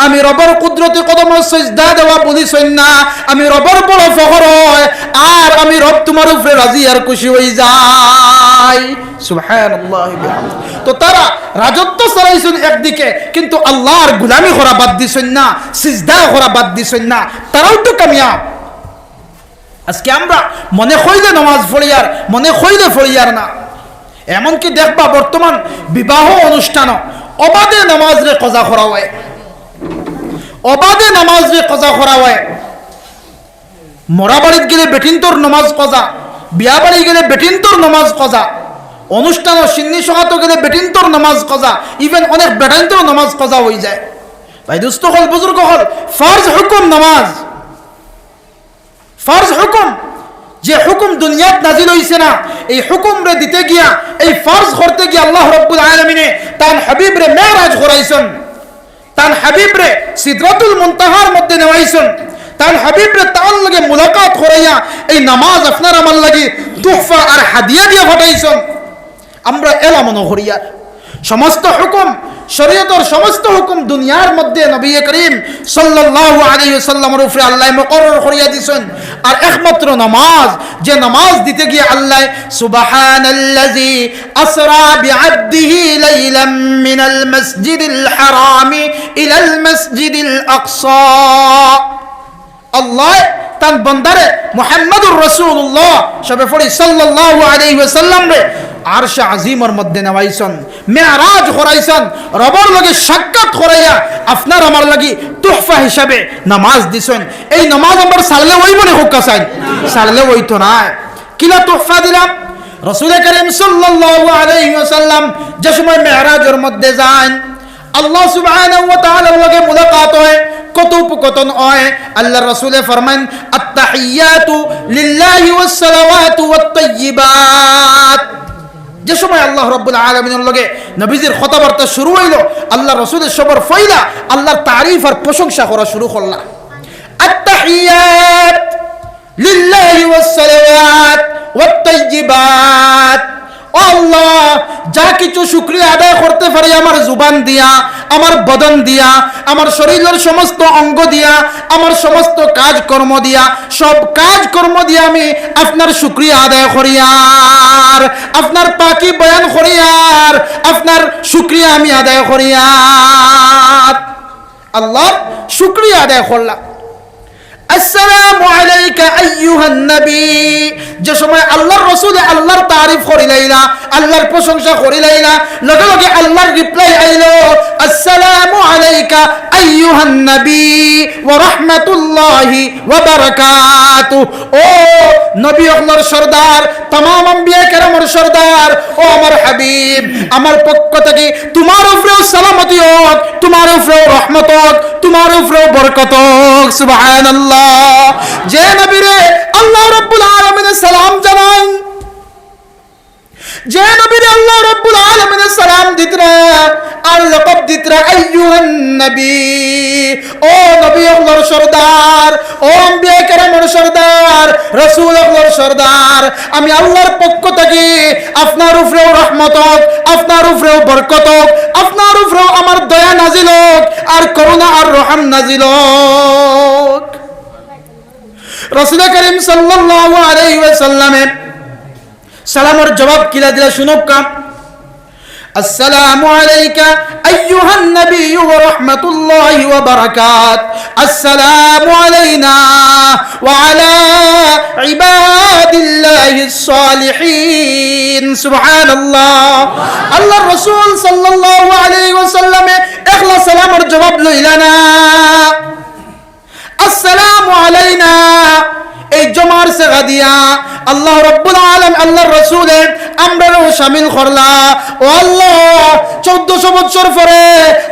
A: আমি রবর কুদরতি কদম সিজদা দেওয়া বলিছেন না, আমি রবর বড় ফখর হয় আর আমি রব তোমার উপরে রাজি আর খুশি হয়ে যাই। সুবহানাল্লাহ। তো তারা রাজত্ব চালাইছেন একদিকে, কিন্তু আল্লাহর গোলামি করা বাদ দিছেন না, সিজদা করা বাদ দিছেন না, তারাও তো কামিয়াব। আজকে আমরা মনে হইলে নামাজ পড়িয়ার, মনে হইলে পড়িয়ার না, এমনকি দেখবা বর্তমান বিবাহ অনুষ্ঠান অবাধে নামাজ রে কজা করা হয়, অবাধে নামাজ রে কজা করা হয়। মরা বাড়িত গেলে বেটিনতর নামাজ কজা, বিয়া বাড়ি গেলে বেটিনতর নামাজ কজা, অনুষ্ঠান ও সিন্নি সহাত গেলে বেটিনতর নামাজ কজা, ইভেন অনেক বেটাইনতর নামাজ কজা হয়ে যায়। ভাই দোস্ত হল, বুজুর্গ হল, ফরজ হুকুম নামাজ, ফরজ হুকুম, যে হুকুম দুনিয়াত নাজিল হইছে না, এই হুকুম রে দিতে গিয়া, এই ফরজ করতে গিয়া আল্লাহ রাব্বুল আলামিনে তান হাবিব রে মেরাজ করাইছেন, তান হাবিব রে সিদরাতুল মুনতাহার মধ্যে নেওয়াইছেন, তান হাবিব রে তার লগে মুলাকাত করাইয়া এই নামাজ আপনার আমার লাগি তুহফা আর হাদিয়া দিয়া পাঠাইছেন। আমরা এলা মনে করিয়া সমস্ত হুকুম, শরীয়তের সমস্ত হুকুম দুনিয়ার মধ্যে নবী করিম সাল্লাল্লাহু আলাইহি ওয়াসাল্লামের উপরে আল্লাহ মুকররর করিয়া দিয়েছেন। আর একমাত্র নামাজ, যে নামাজ দিতে গিয়ে আল্লাহ সুবহানাল্লাযী আসরা বিআবদিহি লাইলাম মিনাল মাসজিদিল হারামি ইলাল মাসজিদিল আকসা, আল্লাহ তার বান্দারে মুহাম্মদুর রাসূলুল্লাহ সবে পড়ি সাল্লাল্লাহু আলাইহি ওয়াসাল্লাম রে আরশ আজিমের মধ্যে নেওয়াইছেন, মেরাজ করাইছেন, রবের লগে সাক্ষাৎ করাইয়া আপনার আমার লাগি তুহফা হিসাবে নামাজ দিছেন। এই নামাজ আমার সারলে ওই মনে হোক কাছাই, সারলে ওই তো না। কিলা তুহফা দিলাম? রাসূল করিম সাল্লাল্লাহু আলাইহি ওয়াসাল্লাম যে সময় মেরাজের মধ্যে যান, আল্লাহ সুবহানাহু ওয়া তাআলার লগে মুলাকাত হয়, কথোপকথন হয়। আল্লাহ রাসূলে ফরমান আত-তাহিয়াতু লিল্লাহি ওয়াস সালাওয়াতু ওয়াত তাইয়্যিবাত। যে সময় আল্লাহ রাব্বুল আলামিনের লগে নবীজির কথাবার্তা শুরু হইল, আল্লাহ রাসূলের সবর ফয়লা আল্লাহর তারিফ আর প্রশংসা করা শুরু করলা। আত-তাহিয়াত লিল্লাহি ওয়াস সালাওয়াত ওয়াত তাইয়্যিবাত। আল্লাহ যা কিছু শুকরিয়া আদায় করতে পারি আমার জুবান দিয়া, আমার বদন দিয়া, আমার শরীরের সমস্ত অঙ্গ দিয়া, আমার সমস্ত কাজকর্ম দিয়া, সব কাজকর্ম দিয়া আমি আপনার শুকরিয়া আদায় করিয়ার, আপনার পাকি বয়ান করিয়ার, আপনার শুকরিয়া আমি আদায় করিয়ার। আল্লাহ শুকরিয়া আদায় করলাম। আসসালামু আলাইকা আইয়ুহান নবী, যে সময় আল্লাহর রাসূল আল্লাহর তারিফ করিলাইলা, আল্লাহর প্রশংসা করিলাইলা, লগে লগে আল্লাহর রিপ্লাই আইলো আসসালামু আলাইকা আইয়ুহান নবী ওয়া রাহমাতুল্লাহি ওয়া বারাকাতুহু। ও নবী আল্লাহর সরদার, तमाम আম্বিয়া কেরামের সরদার, ও আমার হাবিব, আমার পক্ষ থেকে তোমার উপরে সালামতি হোক, তোমার উপরে রহমত হোক, তোমার উপরে বরকত হোক। সুবহানাল্লাহ। যে নবীরে আল্লাহ রাব্বুল আলামিন সালাম জানান, যে নবীরে আল্লাহ রাব্বুল আলামিন সালাম দিতরা আর লকব দিতরা আইয়ুহান নবী, ও নবী আল্লাহর সরদার, ও আম্বিয়া কেরামের সরদার, রাসূল আল্লাহর সরদার, আমি আল্লাহর পক্ষ থেকে আপনার উপরেও রহমত হোক, আপনার উপরেও বরকত হোক, আপনার উপরেও আমার দয়া নাজিল হোক আর করুণা আর রহম নাজিল হোক। রাসূল করিম সাল্লাল্লাহু আলাইহি ওয়াসাল্লামের সালামের জবাব কিলা দিলা শুনুক কা। আসসালামু আলাইকা আইয়ুহান নবী ওয়া রাহমাতুল্লাহি ওয়া বারাকাত, আসসালামু আলাইনা ওয়া আলা ইবাদিল্লাহিস সালিহিন। সুবহানাল্লাহ। আল্লাহর রাসূল সাল্লাল্লাহু আলাইহি ওয়াসাল্লামে একলা সালামের জবাব লইলা না, আসসালামু আলাইনা এই জমার সেগা দিয়া আল্লাহ রাব্বুল আলামিন আল্লাহর রাসূলে আমরাও শামিল করলা। ও আল্লাহ, 1400 বছর পরে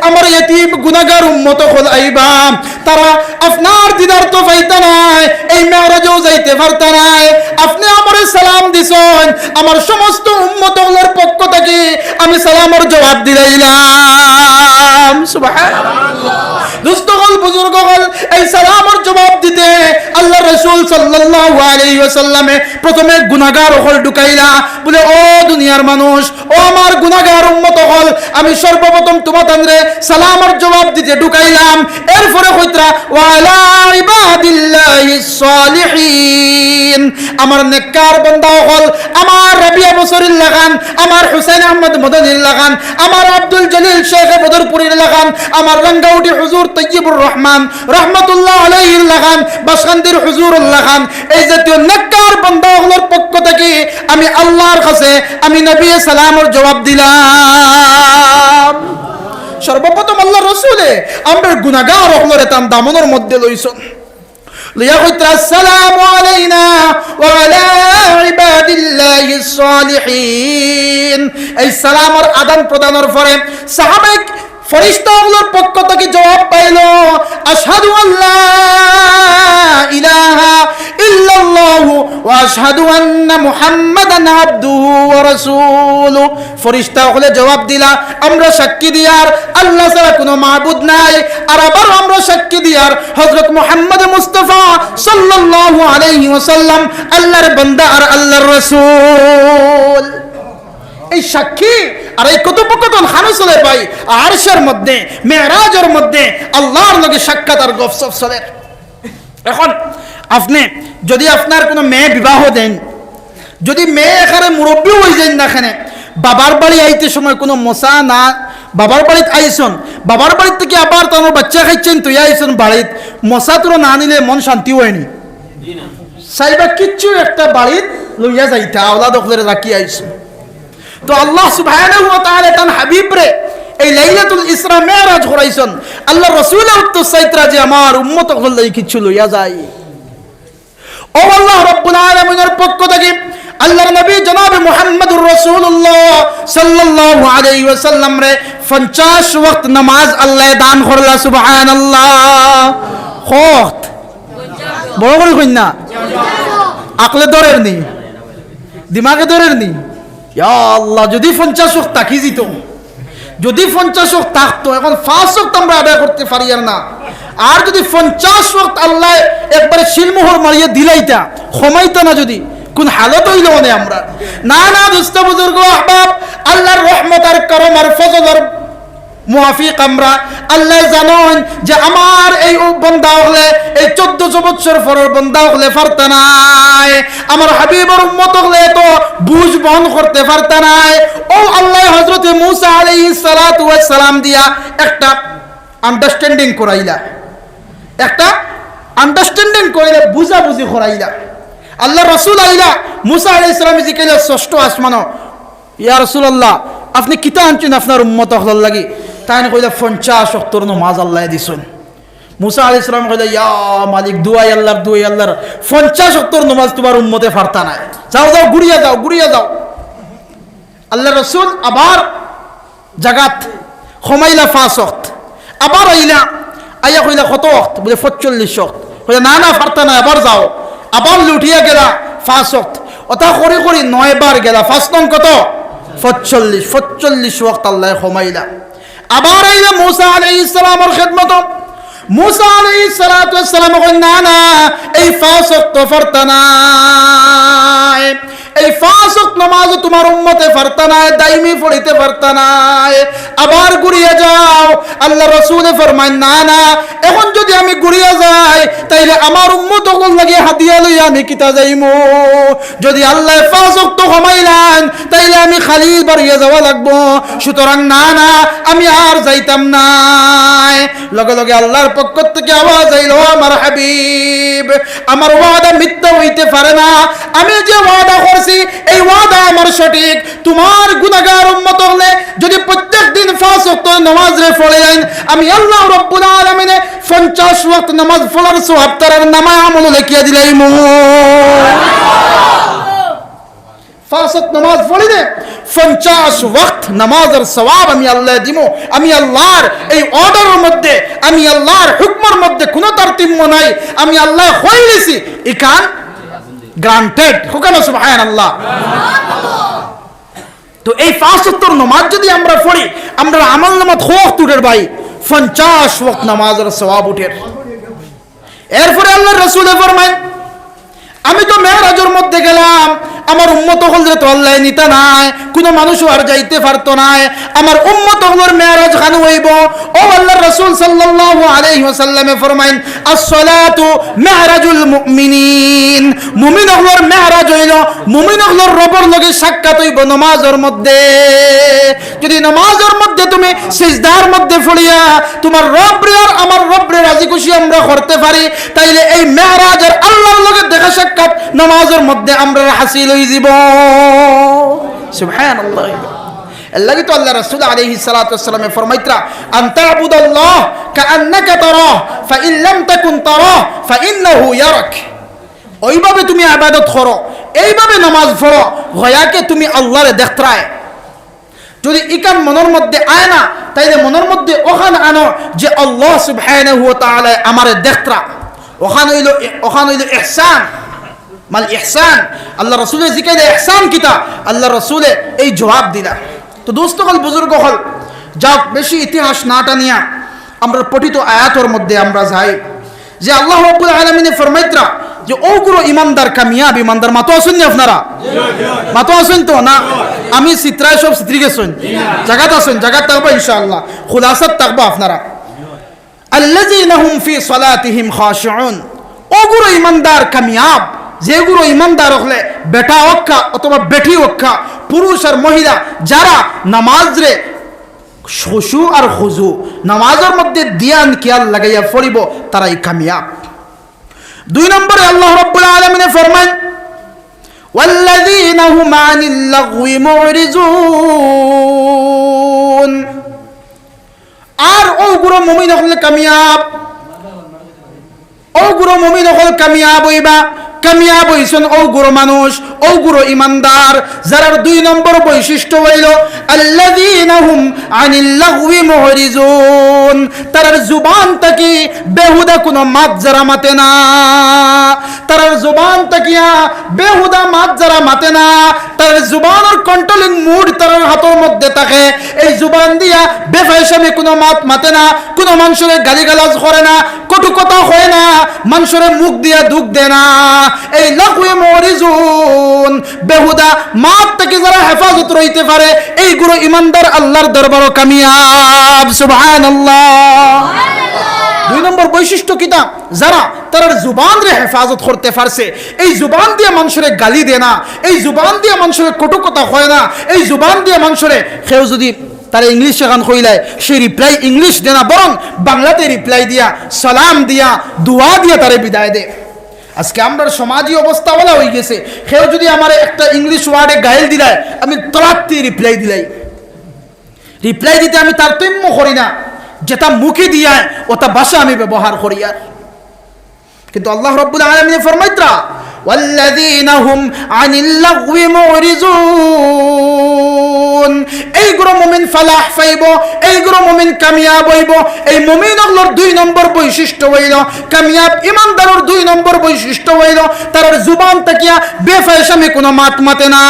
A: আমার ইতিম গুনাহগার উম্মত হল আইবা, তারা আপনার দিদার তো পাইতা নাই, এই মেরাজও যাইতে পারতা নাই, আপনি আমারে সালাম দিছেন, আমার সমস্ত উম্মত হলের পক্ষ থেকে আমি সালামের জবাব দিলাইলাম। সুবহানাল্লাহ। দোস্ত হল, বুজুর্গ হল, এই সালামের জবাব দিতে আল্লাহর রাসূল সাল্লাল্লাহু আলাইহি ওয়াসাল্লামে প্রথমে গুনাহগার হল ঢুকাইলা, বলে ও দুনিয়ার মানুষ, ও আমার গুনাহগার উম্মত হল, আমি সর্বপ্রথম তোমাদেরকে সালামের জবাব দিতে ঢুকাইলাম। এরপরে কইতরা ওয়া আলা ইবাদিল্লাহিস সালিহিন, আমার নেককার বান্দা হল, আমার রাবিয়া বসরির লাগান, আমার হুসাইন আহমদ মদনীর লাগান, আমার আব্দুল জলিল শেখ বদরপুরীর লাগান, আমার রঙ্গাউটি হুজুর তৈয়বুর রহমান রহমাতুল্লাহ আলাইহির লাগান, বাসকান্দির হুজুরুল লাগান, এই জাতীয় নেককার বান্দাগুলোর পক্ষ থেকে আমি আল্লাহর কাছে আমি নবী সালামের জবাব দিলাম। সর্বপ্রথম আল্লাহর রাসূলে আমরা গুনাহগার হলরে তাম দামনের মধ্যে লইছেন, লইয়া কইতা আসসালামু আলাইনা ওয়া আলা ইবাদিল্লাহিস সালিহিন। এই সালামের আদান প্রদানের পরে সাহাবায়ে ফেরেশতাগুলোর পক্ষ থেকে জবাব পাইল আশহাদু আল্লা ইলাহা ইল্লাল্লাহু ওয়া আশহাদু আন্না মুহাম্মাদান আবদুহু ওয়া রাসূলুহু। ফেরেশতাগুলো জবাব দিলা আমরা সাক্ষী দিয়ার আল্লাহ ছাড়া কোনো মাবুদ নাই, আর আবার আমরা সাক্ষী দিয়ার হযরত মুহাম্মদ মুস্তাফা সাল্লাল্লাহু আলাইহি ওয়াসাল্লাম আল্লাহর বান্দা আর আল্লাহর রাসূল। এই সাক্ষী আর এই কথোপকথন হানসলে ভাই আরশের মধ্যে মেরাজের মধ্যে আল্লাহর লগে সাক্ষাৎ আর গফসপ চলে। এখন আপনি যদি আপনার কোনো মেয়ে বিবাহ দেন, যদি মেয়ে এখানে মুরব্বী হয়ে যান না, এখানে বাবার বাড়ি আইতে সময় কোনো মশা না, বাবার বাড়িতে আইসন, বাবার বাড়ির থেকে আবার তোমার বাচ্চা খাইছেন তুই আইসন বাড়িত, মশা তোর না নিলে মন শান্তি হয়নি, সাইবা কিচ্ছু একটা বাড়িত লইয়া যাইতে আওলা দখলের রাখি আইসন। তো আল্লাহ সুবহানাহু ওয়া তাআলা তান হাবিব রে এই লাইলাতুল ইসরা মেরাজ করাইছেন, আল্লাহ রাসূলের উত্তর চাইত্রা যে আমার উম্মত হল কিছু লইয়া যায়। ও আল্লাহ রাব্বুল আলামিনের পক্ষ থেকে আল্লাহর নবী জনাব মুহাম্মদুর রাসূলুল্লাহ সাল্লাল্লাহু আলাইহি ওয়াসাল্লাম রে 50 ওয়াক্ত নামাজ আল্লাহ দান করলা। সুবহানাল্লাহ। ওয়াক্ত বড় করে কই না, আকলে ধরের নি, দিমাগে ধরের নি। ইয়া আল্লাহ, যদি 50 ওয়াক্ত তাকি দিত, যদি 50 ওয়াক্ত থাকতো, এখন 5 ওয়াক্ত আমরা আদায় করতে পারি আর না, আর যদি 50 ওয়াক্ত আল্লাহ একবারে শিলমোহর মারিয়ে দিলাইতা, ক্ষমাইতা না, যদি কোন হালত হইল মানে আমরা না না। দোস্ত বুজুর্গ আহবাব, আল্লাহর রহমত আর করম আর ফজল মুআফিক আমরা আল্লাহ জানেন যে আমার এই বান্দা হলে এই 1400 বছর পরের বান্দা হলে পারতা নাই, আমার হাবিবের উম্মত হলে তো বুঝ বহন করতে পারতা নাই। ও আল্লাহ হযরত মূসা আলাইহিস সালাতু ওয়াস সালাম দিয়া একটা আন্ডারস্ট্যান্ডিং করাইলা, একটা আন্ডারস্ট্যান্ডিং কইরা বুঝাবুঝি করাইলা আল্লাহ রাসূল আইলা মুসা আলাইহিস সালাম জিকাইলা ষষ্ঠ আসমানো ইয়া রাসূলুল্লাহ আপনি কিতা আনছেন আপনার উম্মত হল লাগি তাই কইলা 50 ওয়াক্তের নামাজ আল্লাহ দিছেন মুসা আলাইহিস সালাম কইলা ইয়া মালিক দুআই আল্লাহর 50 ওয়াক্তের নামাজ তোমার উম্মতে পারতা না যাও গুড়িয়া যাও আল্লাহ রাসূল আবার জাগাত খমাইলা 5 ওয়াক্ত আবার আইয়া কইলা কত ওয়াক্ত বলে 45 ওয়াক্ত কইলা না পারতা না আবার যাও আবার লুটিয়া গেলা 5 ওয়াক্ত ওটা করে 9 বার গেলা 5 নং কত 45 ওয়াক্ত আল্লাহ খমাইলা আবার আইলা মুসা আলাইহিস সালামের খিদমত মুসা আলাইহিস সালাতু ওয়াস সালাম কইনা না এই 5 ওয়াক্ত পারতা না এই 5 ওয়াক্ত নামাজ তোমার উম্মতে পারতা না দাইমি পড়িতে পারতা না আবার ঘুরিয়ে যাও আল্লাহ রাসূল ফরমান না এখন যদি আমি ঘুরিয়ে যাই তাইলে আমার উম্মত ওগুলো লাগে হাদিয়া লইয়া আমি কিতা যাইমু যদি আল্লাহ 5 ওয়াক্ত কমাইলেন তাইলে আমি খালি বাড়িয়ে যাওয়া লাগবো সুতরাং না আমি আর যাইতাম না লগে লগে আল্লাহর পক্ষ থেকে আওয়াজ আইলো আমার হাবিব আমার ওয়াদা মিথ্যা হইতে পারে না আমি যে ওয়াদা করছি এই ওয়াদা আমার সঠিক তোমার গুনাহগার উম্মত হলে যদি প্রত্যেক দিন 5 ওয়াক্ত নামাজ রে পড়েন আমি আল্লাহ রাব্বুল আলামিনে 50 ওয়াক্ত নামাজ পড়ার সওয়াব তার নামে আমল লিখিয়ে দিলাম 5 ওয়াক্ত নামাজ পড়িলে 50 ওয়াক্ত নামাজের সওয়াব আমি আল্লাহ দিমু আমি আল্লাহর এই অর্ডারের মধ্যে আমি আল্লাহর হুকমের মধ্যে কোনো তারতম্য নাই আমি আল্লাহ কইলেছি ইকান গ্রান্টেড হুকানা সুবহানাল্লাহ তো এই 5 ওয়াক্তের নামাজ যদি আমরা পড়ি আমরা আমলনামাত ওয়াক্ত উঠের ভাই 50 ওয়াক্ত নামাজের সওয়াব উঠের এরপরে আল্লাহর রাসূল ফরমায় আমি তো মেরাজের মধ্যে গেলাম আমার উম্মত হলরে তো আল্লাহ নিতা নাই কোনো মানুষ আর যাইতে পারতো না আমার উম্মত হলর মেরাজ খান হইব ও আল্লাহর রাসূল সাল্লাল্লাহু আলাইহি ওয়াসাল্লামে ফরমাইন আসসালাতু মেরাজুল মুমিনিন মুমিন হলর মেরাজ হইল মুমিন হলর রবের লগে সাক্ষাৎ হইব নামাজের মধ্যে যদি নামাজের মধ্যে তুমি সিজদার মধ্যে পড়িয়া তোমার রবরে আর আমার রবরে রাজি খুশি আমরা করতে পারি তাইলে এই মেরাজের আল্লাহর লগে দেখা সাক্ষাৎ নামাজের মধ্যে আমরা হাসিল হই যাব সুবহানাল্লাহ আল্লাহ তো আল্লাহ রাসূল আলাইহিস সালাতু ওয়াস সালাম ফরমাইতরা আন তা'বুদাল্লাহ কাআন্নাকা তারাহ ফা ইন লাম তাকুন তারাহ ফা ইন্নাহু ইয়ারাক ওইভাবে তুমি ইবাদত করো এইভাবে নামাজ পড়ো গয়াকে তুমি আল্লাহরে দেখতরায় যদি ইকান মনের মধ্যে আয় না তাইলে মনের মধ্যে ওখানে আনো যে আল্লাহ সুবহানাহু ওয়া তাআলা আমারে দেখতরা ওখানে হইল ইহসান মাল ইহসান আল্লাহ রাসূলের জিকিরে ইহসান কিতা আল্লাহ রাসূলে এই জবাব দিলা তো দোস্তগণ বুজুর্গ হল যাক বেশি ইতিহাস না টানিয়া আমরা পঠিত আয়াতের মধ্যে আমরা যাই যে আল্লাহ রাব্বুল আলামিনে ফরমাইতরা যে ওগুলো ইমানদার কামিয়াব ইমানদার মাতো আছেন নি আপনারা মাতো আছেন তো না আমি চিত্রায় সব চিত্রি গেছেন জায়গাত আছেন জায়গাত থাকবা ইনশাআল্লাহ খুলাসাত থাকবা আপনারা আল্লাযীনা হুম ফি সালাতিহিম খাশিউন ওগুলো ইমানদার কামিয়াব যেগুলো ইমানদার হলে বেটা অক্কা অথবা বেটি অক্কা পুরুষ আর মহিলা যারা নামাজ রে খুশু আর খুজু নামাজের মধ্যে ধ্যান খেয়াল লাগাইয়া পড়িব তারাই কামিয়াব 2 নম্বরে আল্লাহ রাব্বুল আলামিন ফরমান ওয়াল্লাযীনা হুম আনিল লাগওয়ি মুরিজুন আর ওগুলো মুমিন হলে কামিয়াব ওগুলো মুমিন হল কামিয়াব হইবা কামিয়াব হইছেন ওগুলো মানুষ ওগুলো ইমানদার যারা 2 নম্বর বৈশিষ্ট্য হইল আল্লাযীনা হুম আনিল লাগওয়ি মুরিজুন তার জবান থেকে বেহুদা কোনো মাত যারা মাতে না তার জবান থেকে বেহুদা মাত যারা মাতে না তার জবানের কন্ট্রোলিং মুড তার হাতের মধ্যে থাকে এই জবান দিয়া বেফাইশামে কোনো মাত মাতে না কোনো মানুষের গালিগালাজ করে না কটু কথা হয় না মানুষের মুখ দিয়া দুঃখ দেয় না এই লাগওয়ি মুরিজুন বেহুদা মাত থেকে যারা হেফাজত রইতে পারে এইগুলো ইমানদার আল্লাহর দরবারে কামিয়াব সুবহানাল্লাহ 2 নম্বর বৈশিষ্ট্য কিতা যারা তার জুবান রে হেফাজত করতে পারছে এই জুবান দিয়ে মানুষের গালি দেয় না এই জুবান দিয়ে মানুষের কটু কথা হয় না এই জুবান দিয়ে মানুষের কেউ যদি তারা ইংলিশ শেখান কইলায়, সে রিপ্লাই ইংলিশ দে না, বরং বাংলাতে রিপ্লাই দিয়া, সালাম দিয়া, দোয়া দিয়া তারে বিদায় দে। আজকে আমরা সমাজী অবস্থা বলা হয়ে গেছে, কেউ যদি আমার একটা ইংলিশ ওয়ার্ডে গাইল দিলায়, আমি তলাত্তি রিপ্লাই দিলাই। রিপ্লাই দিতে আমি তারতম্য করি না, যেটা মুখে দিয়া ওটা ভাষা আমি ব্যবহার করি। আর কিন্তু আল্লাহ রাব্বুল আলামিন ফরমাইতরা, ওয়াল্লাযীনা হুম আনিল লাগওয়ি মুরিজুন, এইগুলো মুমিন ফালাহ পাইব, এইগুলো মুমিন কামিয়াব হইব। এই মুমিনগুলোর 2 নম্বর বৈশিষ্ট্য হইল, কামিয়াব ইমানদারের 2 নম্বর বৈশিষ্ট্য হইল, তার জুবান তাকিয়া বেফায়সামি কোনো মাত মাতে না।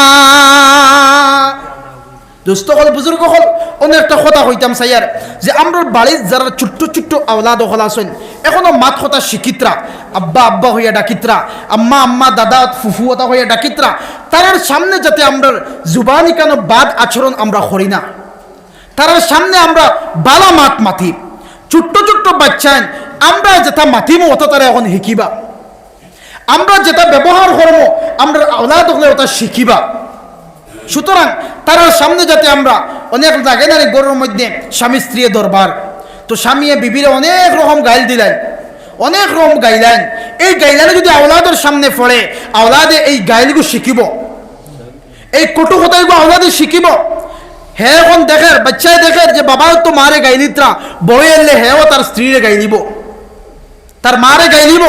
A: দোস্ত হল, বুজুর্গ হল, অনেক একটা কথা কইতাম সাইয়ার, যে আমরা বাড়ির যারা ছোট্ট ছোট্ট আওলাদ হল আছেন, এখনো মাত কথা শিক্ষিতরা, আব্বা আব্বা হইয়া ডাকিতরা, আম্মা আম্মা দাদা ফুফু ওটা হইয়া ডাকিতরা, তার সামনে যাতে আমরা জুবানি কেন বাদ আচরণ আমরা করি না, তার সামনে আমরা বালা মাত মাতি। ছোট্ট ছোট্ট বাচ্চান আমরা যেটা মাতিমো ওটা তারা এখন শিকিবা, আমরা যেটা ব্যবহার করবো আমরা আওলাদ হলে ওটা শিখিবা। সুতরাং তার সামনে যাতে আমরা, অনেক জায়গায় না গরুর মধ্যে স্বামী স্ত্রী দরবার, তো স্বামী বিবির অনেক রকম গাইল দিলেন, অনেক রকম গাইলেন। এই গাইলানে যদি আওলাদের সামনে পড়ে, আওলাদে এই গাইলগুলো শিখিব, এই কটু কথাগুলো আওলাদে শিখিব। হে এখন দেখের বাচ্চায় দেখের যে বাবা তো মারে গাইলিত্রা, বড় এলে হেও তার স্ত্রীরে গাইলিব, তার মারে গাইলিব।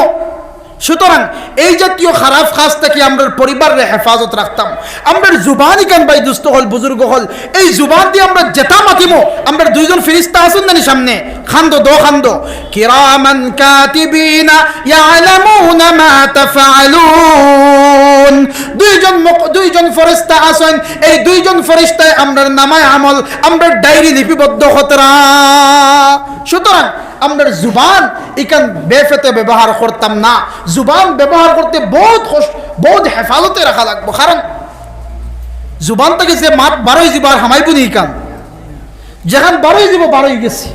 A: সুতরাং এই জাতীয় খারাপ কাজ থেকে আমরা পরিবারের হেফাজত রাখতাম। আমরা জুবানি কান ভাই দুস্থ হল, বুজুর্গ হল, এই জুবান দিয়ে আমরা যেটা মাতিমো, আমরা 2 জন ফেরেশতা আছেন না সামনে, খান্দো দো খান্দো, কিরামান কাতিবিনা ইয়ালামুনা মা তাফআলুন, 2 জন ফেরেশতা আছেন, এই 2 জন ফেরেশতায় আমরা নামায় আমল, আমরা ডায়েরি লিপিবদ্ধ হতরা। সুতরাং আমরা জুবান ইকান বেফেতে ব্যবহার করতাম না, জুবান ব্যবহার করতে বহুত হেফাজতে রাখা লাগবো। কারণ জুবান থেকে যে মাত 12 যাবার হামাইবুনি ইকান, যেখান 12 যাব 12 গেছি।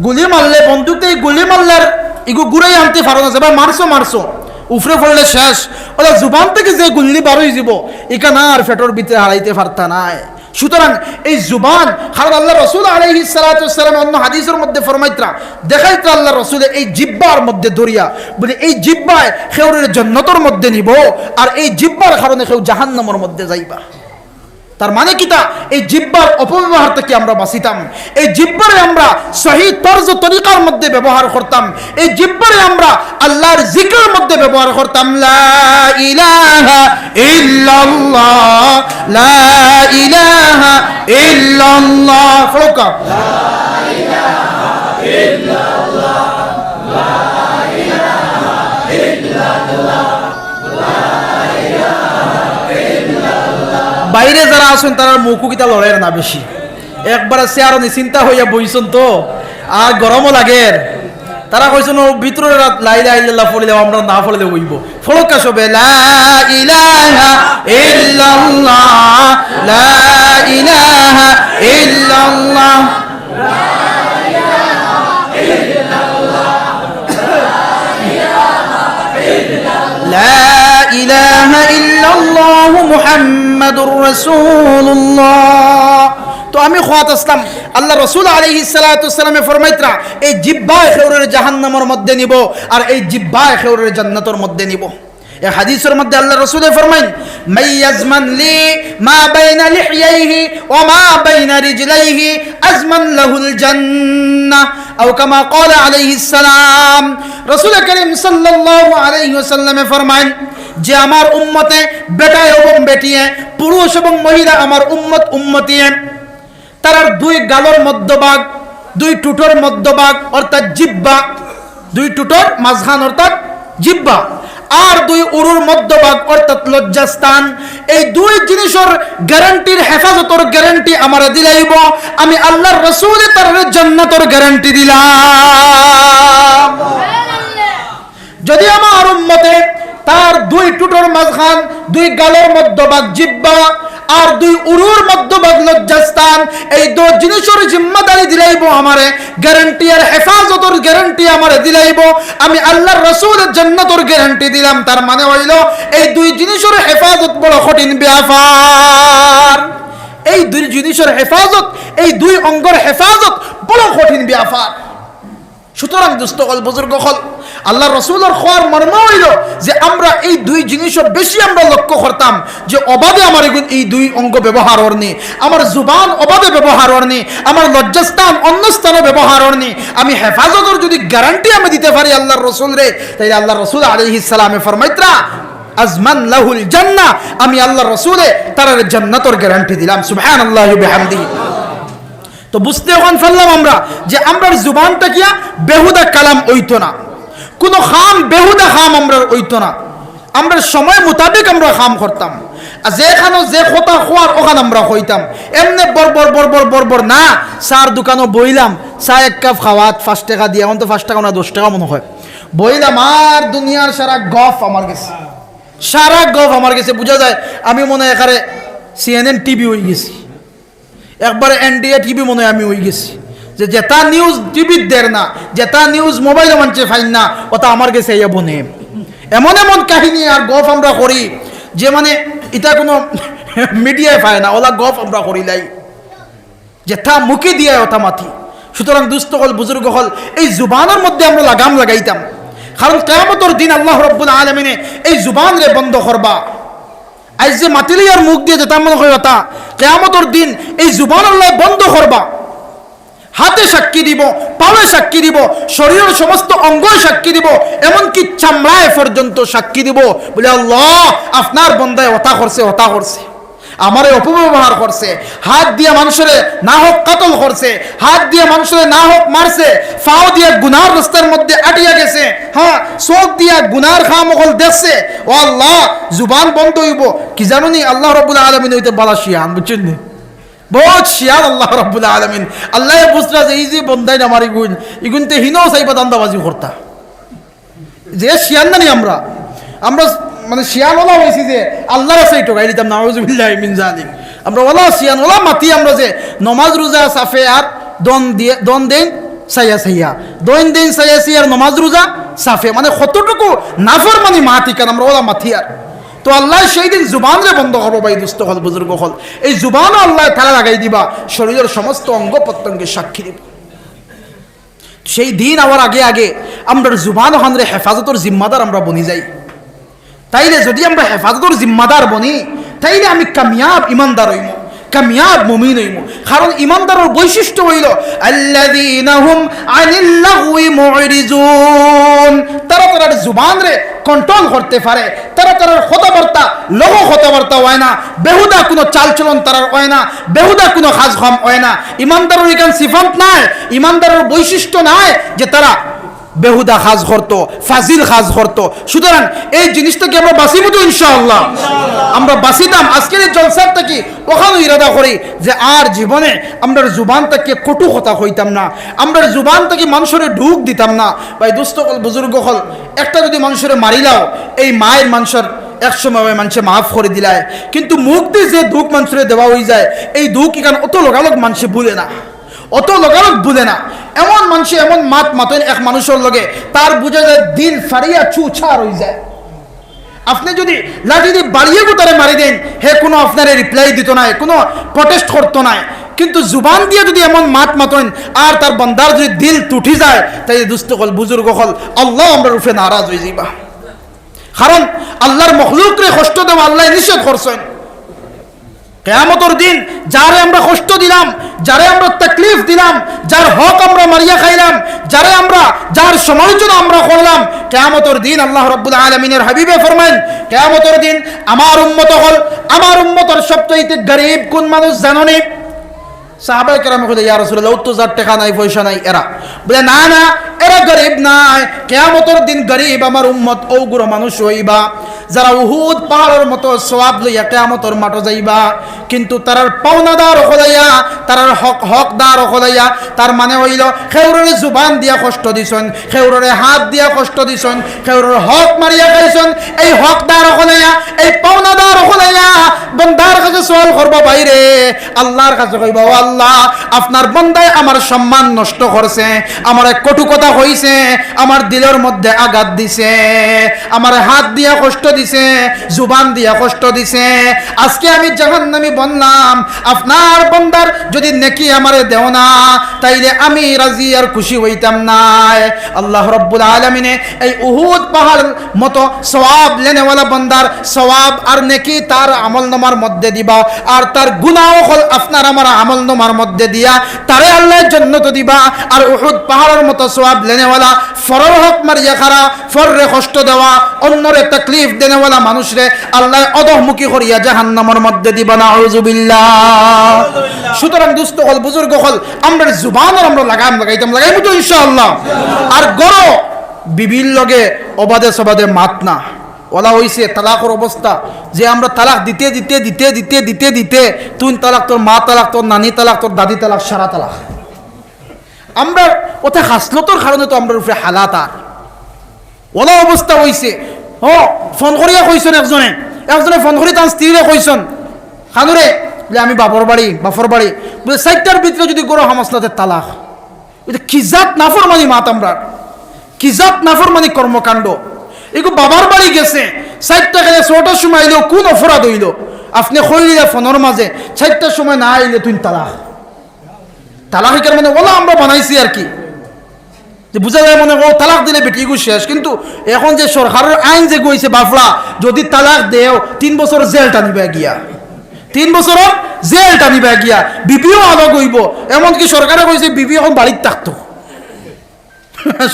A: গুলি মারলে বন্দুকতে গুলি মারলে ইগো ঘুরাই আনতে পারো না, যেবার মারছো উফরে পড়লে শেষ। ওরা জুবান থেকে যে গুল্লি 12 যাব ইকান আর ফেটর ভিতরে হারাইতে পারতা নাই। সুতরাং এই জুবান, কারণ আল্লাহ রসুল আলাইহিস সালাতু ওয়াস সালাম অন্য হাদিসের মধ্যে ফরমাইতরা, দেখাইতরা আল্লাহ রসুলের এই জিহ্বার মধ্যে দরিয়া, বলে এই জিহ্বায় কেউরের জান্নাতের মধ্যে নিব, আর এই জিহ্বার কারণে কেউ জাহান্নামের মধ্যে যাইবা। তার মানে কিটা, এই জিহ্বার অপব্যবহার থেকে আমরা বাঁচিতাম, এই জিহ্বারে আমরা সহি তর্জ তরিকার মধ্যে ব্যবহার করতাম, এই জিহ্বারে আমরা আল্লাহর জিকিরের মধ্যে ব্যবহার করতাম। লা ইলাহা ইল্লাল্লাহ, লা ইলাহা ইল্লাল্লাহ, ফরকা লা ইলাহা ইল্লাল্লাহ, লা ইলাহা ইল্লাল্লাহ, বাইরে যারা আছেন তারা মুখু কিতা লড়াই না বেশি, একবার চেয়ার চিন্তা হইয়া বইছেন তো, আর গরমও লাগে। তারা কইছেন ভিতরে লা ইলাহা ইল্লাল্লাহ পড়লে আমরা না পড়লে হইব, ফলকা সবে লা ইলাহা ইল্লাল্লাহ, লা ইলাহা ইল্লাল্লাহ, লা ইলাহা ইল্লাল্লাহ মুহাম্মাদুর রাসূলুল্লাহ। তো আমি খোয়াত আসলাম, আল্লাহ রসুল আলাইহিস সালাতু ওয়াস সালামে ফরমাইতরা, এই জিহ্বায় খেউরের জাহান্নামের মধ্যে নিব, আর এই জিহ্বায় খেউরের জান্নাতের মধ্যে নিব। এই হাদিসের মধ্যে আল্লাহ রসুল ফরমাইন, মাইয়াজমান লি মা বাইনা লিহইহি ওয়া মা বাইনা রিজলাইহি আজমান লাহুল জান্নাহ, আও কামা ক্বালা আলাইহিস সালাম। রাসূল করিম সাল্লাল্লাহু আলাইহি ওয়াসাল্লামে ফরমাইন, যে আমার উম্মতে বেটা এবং বেটিয়ে, পুরুষ এবং মহিলা আমার উম্মতিয়ে, তার 2 গালের মধ্যভাগ, 2 টুটোর মধ্যভাগ অর্থাৎ জিহ্বা, 2 টুটোর মাঝখান অর্থাৎ জিহ্বা, আর 2 উরুর মধ্যভাগ অর্থাৎ লজ্জাস্থান, এই 2 জিনিসের গ্যারান্টির হেফাজতের গ্যারান্টি আমারে দিলাইব। আমি আল্লাহর রাসূলের তার জান্নাতের গ্যারান্টি দিলাম। যদি আমার উম্মতে তার 2 টুটোর মাঝখান, 2 গালের মধ্যভাগ জিহ্বা, আর 2 উরুর মধ্যভাগ লজ্জাস্থান, এই 2 জিনিসের জিম্মাদারি দিলাইব আমারে, গ্যারান্টি আর হেফাজতের গ্যারান্টি আমারে দিলাইব। আমি আল্লাহর রাসূলের জান্নাতের গ্যারান্টি দিলাম। তার মানে হইল এই 2 জিনিসের হেফাজত বড় কঠিন ব্যাপার। এই 2 জিনিস জিনিসের হেফাজত, এই দুই অঙ্গের হেফাজত বড় কঠিন ব্যাপার। সুতরাং দোস্ত হল, বুজুর্গ হল, আল্লাহ রসুলের খোয়ার মর্ম হইল যে আমরা এই দুই জিনিসও বেশি আমরা লক্ষ্য করতাম, যে অবাধে আমার এই দুই অঙ্গ ব্যবহার হরনি, আমার জুবান অবাধে ব্যবহার হরনি, আমার লজ্জাস্থান অন্য স্থানে ব্যবহার হরনি। আমি হেফাজতের যদি গ্যারান্টি আমি দিতে পারি আল্লাহর রসুল রে, তাই আল্লাহ রসুল আলাইহিস সালামে ফরমাইত্রা আজমান লাহুল জান্নাহ, আমি আল্লাহ রসুলে তার জান্নাতের গ্যারান্টি দিলাম। সুবহানাল্লাহি ওয়া বিহামদিহি। তো বুঝতে ওখান ফেললাম আমরা যে আমরার জুবানটা কিয়া বেহুদা কালাম হইতো না, কোনো খাম বেহুদা খাম আমরা হইতো না, আমরা সময় মোতাবেক আমরা খাম করতাম। যেখানে যে কথা খোয়ার ওখানে আমরা হইতাম, এমনি বরবর বরবর বরবর না। চার দোকানও বইলাম, চা এক কাপ খাওয়াত 5 টাকা দিয়ে, এখন তো 5 টাকা না 10 টাকা মনে হয়, বইলাম আর দুনিয়ার সারা গফ আমার গেছে, সারা গফ আমার গেছে। বোঝা যায় আমি মনে হয় এখানে CNN টিভি হয়ে গেছি, একবারে NDA টিভি মনে হয় আমি হয়ে গেছি, যে যেটা নিউজ টিভির দের না, যেটা নিউজ মোবাইলে মানছে ফাইন না, ওটা আমার কাছে ইয়ে বনে। এমন এমন কাহিনী আর গফ আমরা করি যে মানে এটা কোনো মিডিয়ায় পায় না, ওলা গফ আমরা করি লাই, যেটা মুখে দিয়ে ওটা মাথি। সুতরাং দুস্থ হল, বুজুর্গ হল, এই জুবানের মধ্যে আমরা লাগাম লাগাইতাম, কারণ কিয়ামতের দিন আল্লাহ রাব্বুল আলামিনে এই জুবান রে বন্ধ করবা। আজ যে মাতিলি আর মুখ দিয়ে যেতাম মনে হয় ওটা, কিয়ামতের দিন এই জুবান আল্লাহ বন্ধ করবা। হাতে সাক্ষী দিব, পায়ে সাক্ষী দিব, শরীরের সমস্ত অঙ্গই সাক্ষী দিব, এমনকি চামড়ায় পর্যন্ত সাক্ষী দিব, বলে আল্লাহ আপনার বন্দায় ওটা করছে, ওটা করছে, আমারে অপব্যবহার করছে, হাত দিয়ে মানুষের না হোক কাতল করছে, হাত দিয়ে মানুষের না হোক মারছে, ফাও দিয়ে গুনার রাস্তার মধ্যে আটিয়া গেছে, হ্যাঁ চোখ দিয়ে গুনার খামখল দেখছে। ও আল্লাহ, জুবান বন্ধ হইব কি জানুনি? আল্লাহ রাব্বুল আলামিন হইতে বালা শিয়ান, বুঝছেন নি? বহুত শিয়ান আল্লাহ রাব্বুল আলামিন। আল্লাহ বুঝলা যে এই যে বন্দাই না মারি গুণ, ইগুনতে হিনো চাইবা দান্দাবাজি করতা, যে শিয়ান নানি আমরা মানে শিয়ান ওলা হয়েছি যে আল্লাহর আছে এইটো গাই দিতাম, নাউযুবিল্লাহি মিন যালিক। আমরা ওলা শিয়ান ওলা মাতি, আমরা যে নমাজ রোজা সাফে আর দন দেন সাইয়া সাইয়া, দন দেন সাইয়া সাইয়া আর নমাজ রোজা সাফে, মানে কতটুকু নাফর মানে মাতি কান আমরা ওলা মাতি। আর তো আল্লাহ সেই দিন জুবান রে বন্ধ করবো ভাই দুস্থ হল, বুজুর্গ হল, এই জুবানও আল্লাহ তালা লাগাই দিবা, শরীরের সমস্ত অঙ্গ প্রত্যঙ্গে সাক্ষী দিব। সেই দিন আবার আগে আগে আমরা জুবান ওখানে হেফাজতের জিম্মাদার আমরা বনি যাই। তাইলে যদি আমরা হেফাজতের জিম্মাদার বনি, তাইলে আমি কামিয়াব ইমানদার হইম, কামিয়াব মুমিন হইম। কারণ ইমানদারের বৈশিষ্ট্য হইল আল্লাযীনা হুম আনিল লাগওয়ি মুরিজুন, তারা তার জুবান রে কন্ট্রোল করতে পারে, তারা তার কথাবার্তা লঘু কথাবার্তা হয় না, বেহুদা কোনো চালচলন তার হয় না, বেহুদা কোনো খাজ খাম হয় না। ইমানদারের এখান সিফাত নাই, ইমানদারের বৈশিষ্ট্য নাই যে তারা বেহুদা খাজ করতো, ফাজিল খাজ করতো। সুতরাং এই জিনিসটাকে আমরা বাঁচিব তো ইনশাআল্লাহ, আমরা বাঁচিতাম। আজকের এই জলসার থেকে ওখানে ইরাদা করি যে আর জীবনে আমরা জুবান থেকে কটু কথা হইতাম না, আমরা জুবান থেকে মানুষের ঢুক দিতাম না। ভাই দুস্থ হল, বুজুর্গ হল, একটা যদি মানুষের মারিলাও, এই মায়ের মানুষের একসময় মানুষে মাফ করে দিলায়, কিন্তু মুখ দিয়ে যে দুঃখ মানুষের দেওয়া হয়ে যায়, এই দুঃখ এখানে অত লগালগ মানুষে ভুলে না, অত লগালগ ভুলে না। এমন মানুষ এমন মাত মাতেন এক মানুষের লগে, তার বুঝা যায় দিল ফারিয়া চুছার হয়ে যায়। আপনি যদি লাঠি দিয়ে বাড়িয়ে তারে মারি দেন, হে কোনো আপনার রিপ্লাই দিত না, কোনো প্রটেস্ট করতো না। কিন্তু জুবান দিয়ে যদি এমন মাত মাতেন আর তার বান্দার যদি দিল টুটি যায়, তাই দুস্থ হল, বুজুর্গ হল, আল্লাহ আমরা রূপে নারাজ হয়ে যাইবা। কারণ আল্লাহর মখলুকরে কষ্ট দেওয়া আল্লাহ নিষেধ করছেন। কিয়ামতের দিন যারে আমরা কষ্ট দিলাম, যারে আমরা তাকলিফ দিলাম, যার হক আমরা মারিয়া খাইলাম, যার সমালোচনা আমরা করলাম, কিয়ামতের দিন আল্লাহ রাব্বুল আলামিনের হাবিবে ফরমান, কিয়ামতের দিন আমার উম্মত হল, আমার উম্মতের সবচেয়ে গরীব কোন মানুষ জানোনি? সাহাবায়ে কেরাম বলে, ইয়া রাসূলুল্লাহ, তো যার টাকা নাই পয়সা নাই এরা। বলে না না, এরা গরীব নাই, কিয়ামতের দিন গরীব আমার উম্মত ওগুলো মানুষ হইবা যারা উহুদ পাহাড়ের মতো সওয়াব লইয়া কিয়ামতের মাঠে যাইবা, কিন্তু তারার পাওনাদার হলাইয়া, তারার হকদার হলাইয়া। তার মানে হইল খেউরের জুবান দিয়া কষ্ট দিছেন, খেউরের হাত দিয়া কষ্ট দিছেন, খেউরের হক মারিয়া খাইছেন, এই হকদার হলাইয়া, এই পাওনাদার হলাইয়া বন্দার কাছে সওয়াল করবা, বাইরে আল্লাহর কাছে কইবা, ও আল্লাহ, আপনার বন্দায় আমার সম্মান নষ্ট করছে, আমার কটু কথা হইছে, আমার দিলের মধ্যে আঘাত দিছে, আমার হাত দিয়া কষ্ট দিছে, জুবান দিয়া কষ্ট দিছে। আজকে আমি জাহান্নামী বললাম, আপনার বান্দার যদি নেকি আমারে দেও না তাইলে আমি রাজি আর খুশি হইতাম না। আল্লাহ রাব্বুল আলামিনে এই উহুদ পাহাড় মতো সওয়াব লেনেওয়ালা বান্দার সওয়াব আর নেকি তার আমলনামার মধ্যে দিবা, আর তার গুনাহ হল আপনার আমার আমলনামার মধ্যে দিয়া তারে আল্লাহ জান্নাত দিবা। আর উহুদ পাহাড়ের মতো সওয়াব লেনেওয়ালা, ফরর হক মারিয়া খারা, ফররে কষ্ট দেওয়া, অন্যরে তাকলিফ দেনেওয়ালা মানুষরে আল্লাহ অধঃমুখী করিয়া জাহান্নামের মধ্যে দিবা। নাউযুবিল্লাহ। সুতরাং দুস্থ হল, বুজুর্গ হল, আমরা জুবান আমরা লাগাইতাম তো ইনশাআল্লাহ। আর গরো বিবির লগে অবাদে সবাদে মাত না। ওলা হইছে তালাকের অবস্থা যে আমরা তালাক দিতে দিতে দিতে দিতে দিতে দিতে তুই তালাক, তোর মা তালাক, তোর নানি তালাক, তোর দাদি তালাক, সারা তালাক। আমরা ওতে হাসলতর কারণে তো আমরা উপরে হালাত। আর ওলা অবস্থা হইছে। ফোন করিয়া কইছেন একজনে ফোন করি তার স্ত্রীরে কইছেন, খানুরে বলে আমি বাপর বাড়ি বলে 4টার ভিতরে যদি গরো হামাসলাতে তালাক। কি জাত নাফরমানি মাত, আমরা কি জাত নাফরমানি কর্মকাণ্ড। এগো বাবার বাড়ি গেছে 4টা গেলে 6টার সময় আইলেও কোন অপরাধ হইল? আপনি কইলে ফোনের মাঝে 4টার সময় না আইলে তুই তালাক মানে ওলা আমরা বানাইছি আর কি, যে বুঝা যায় মনে ও তালাক দিলে বেটিগু শেষ। কিন্তু এখন যে সরকারের আইন যে গইছে বাফলা, যদি তালাক দেও 3 বছর জেল টানিবে গিয়া, 3 বছর জেল টানিবে গিয়া, বিবিও আলো গইব। এমনকি সরকারে কইছে বিবি এখন বাড়িতে থাকতো।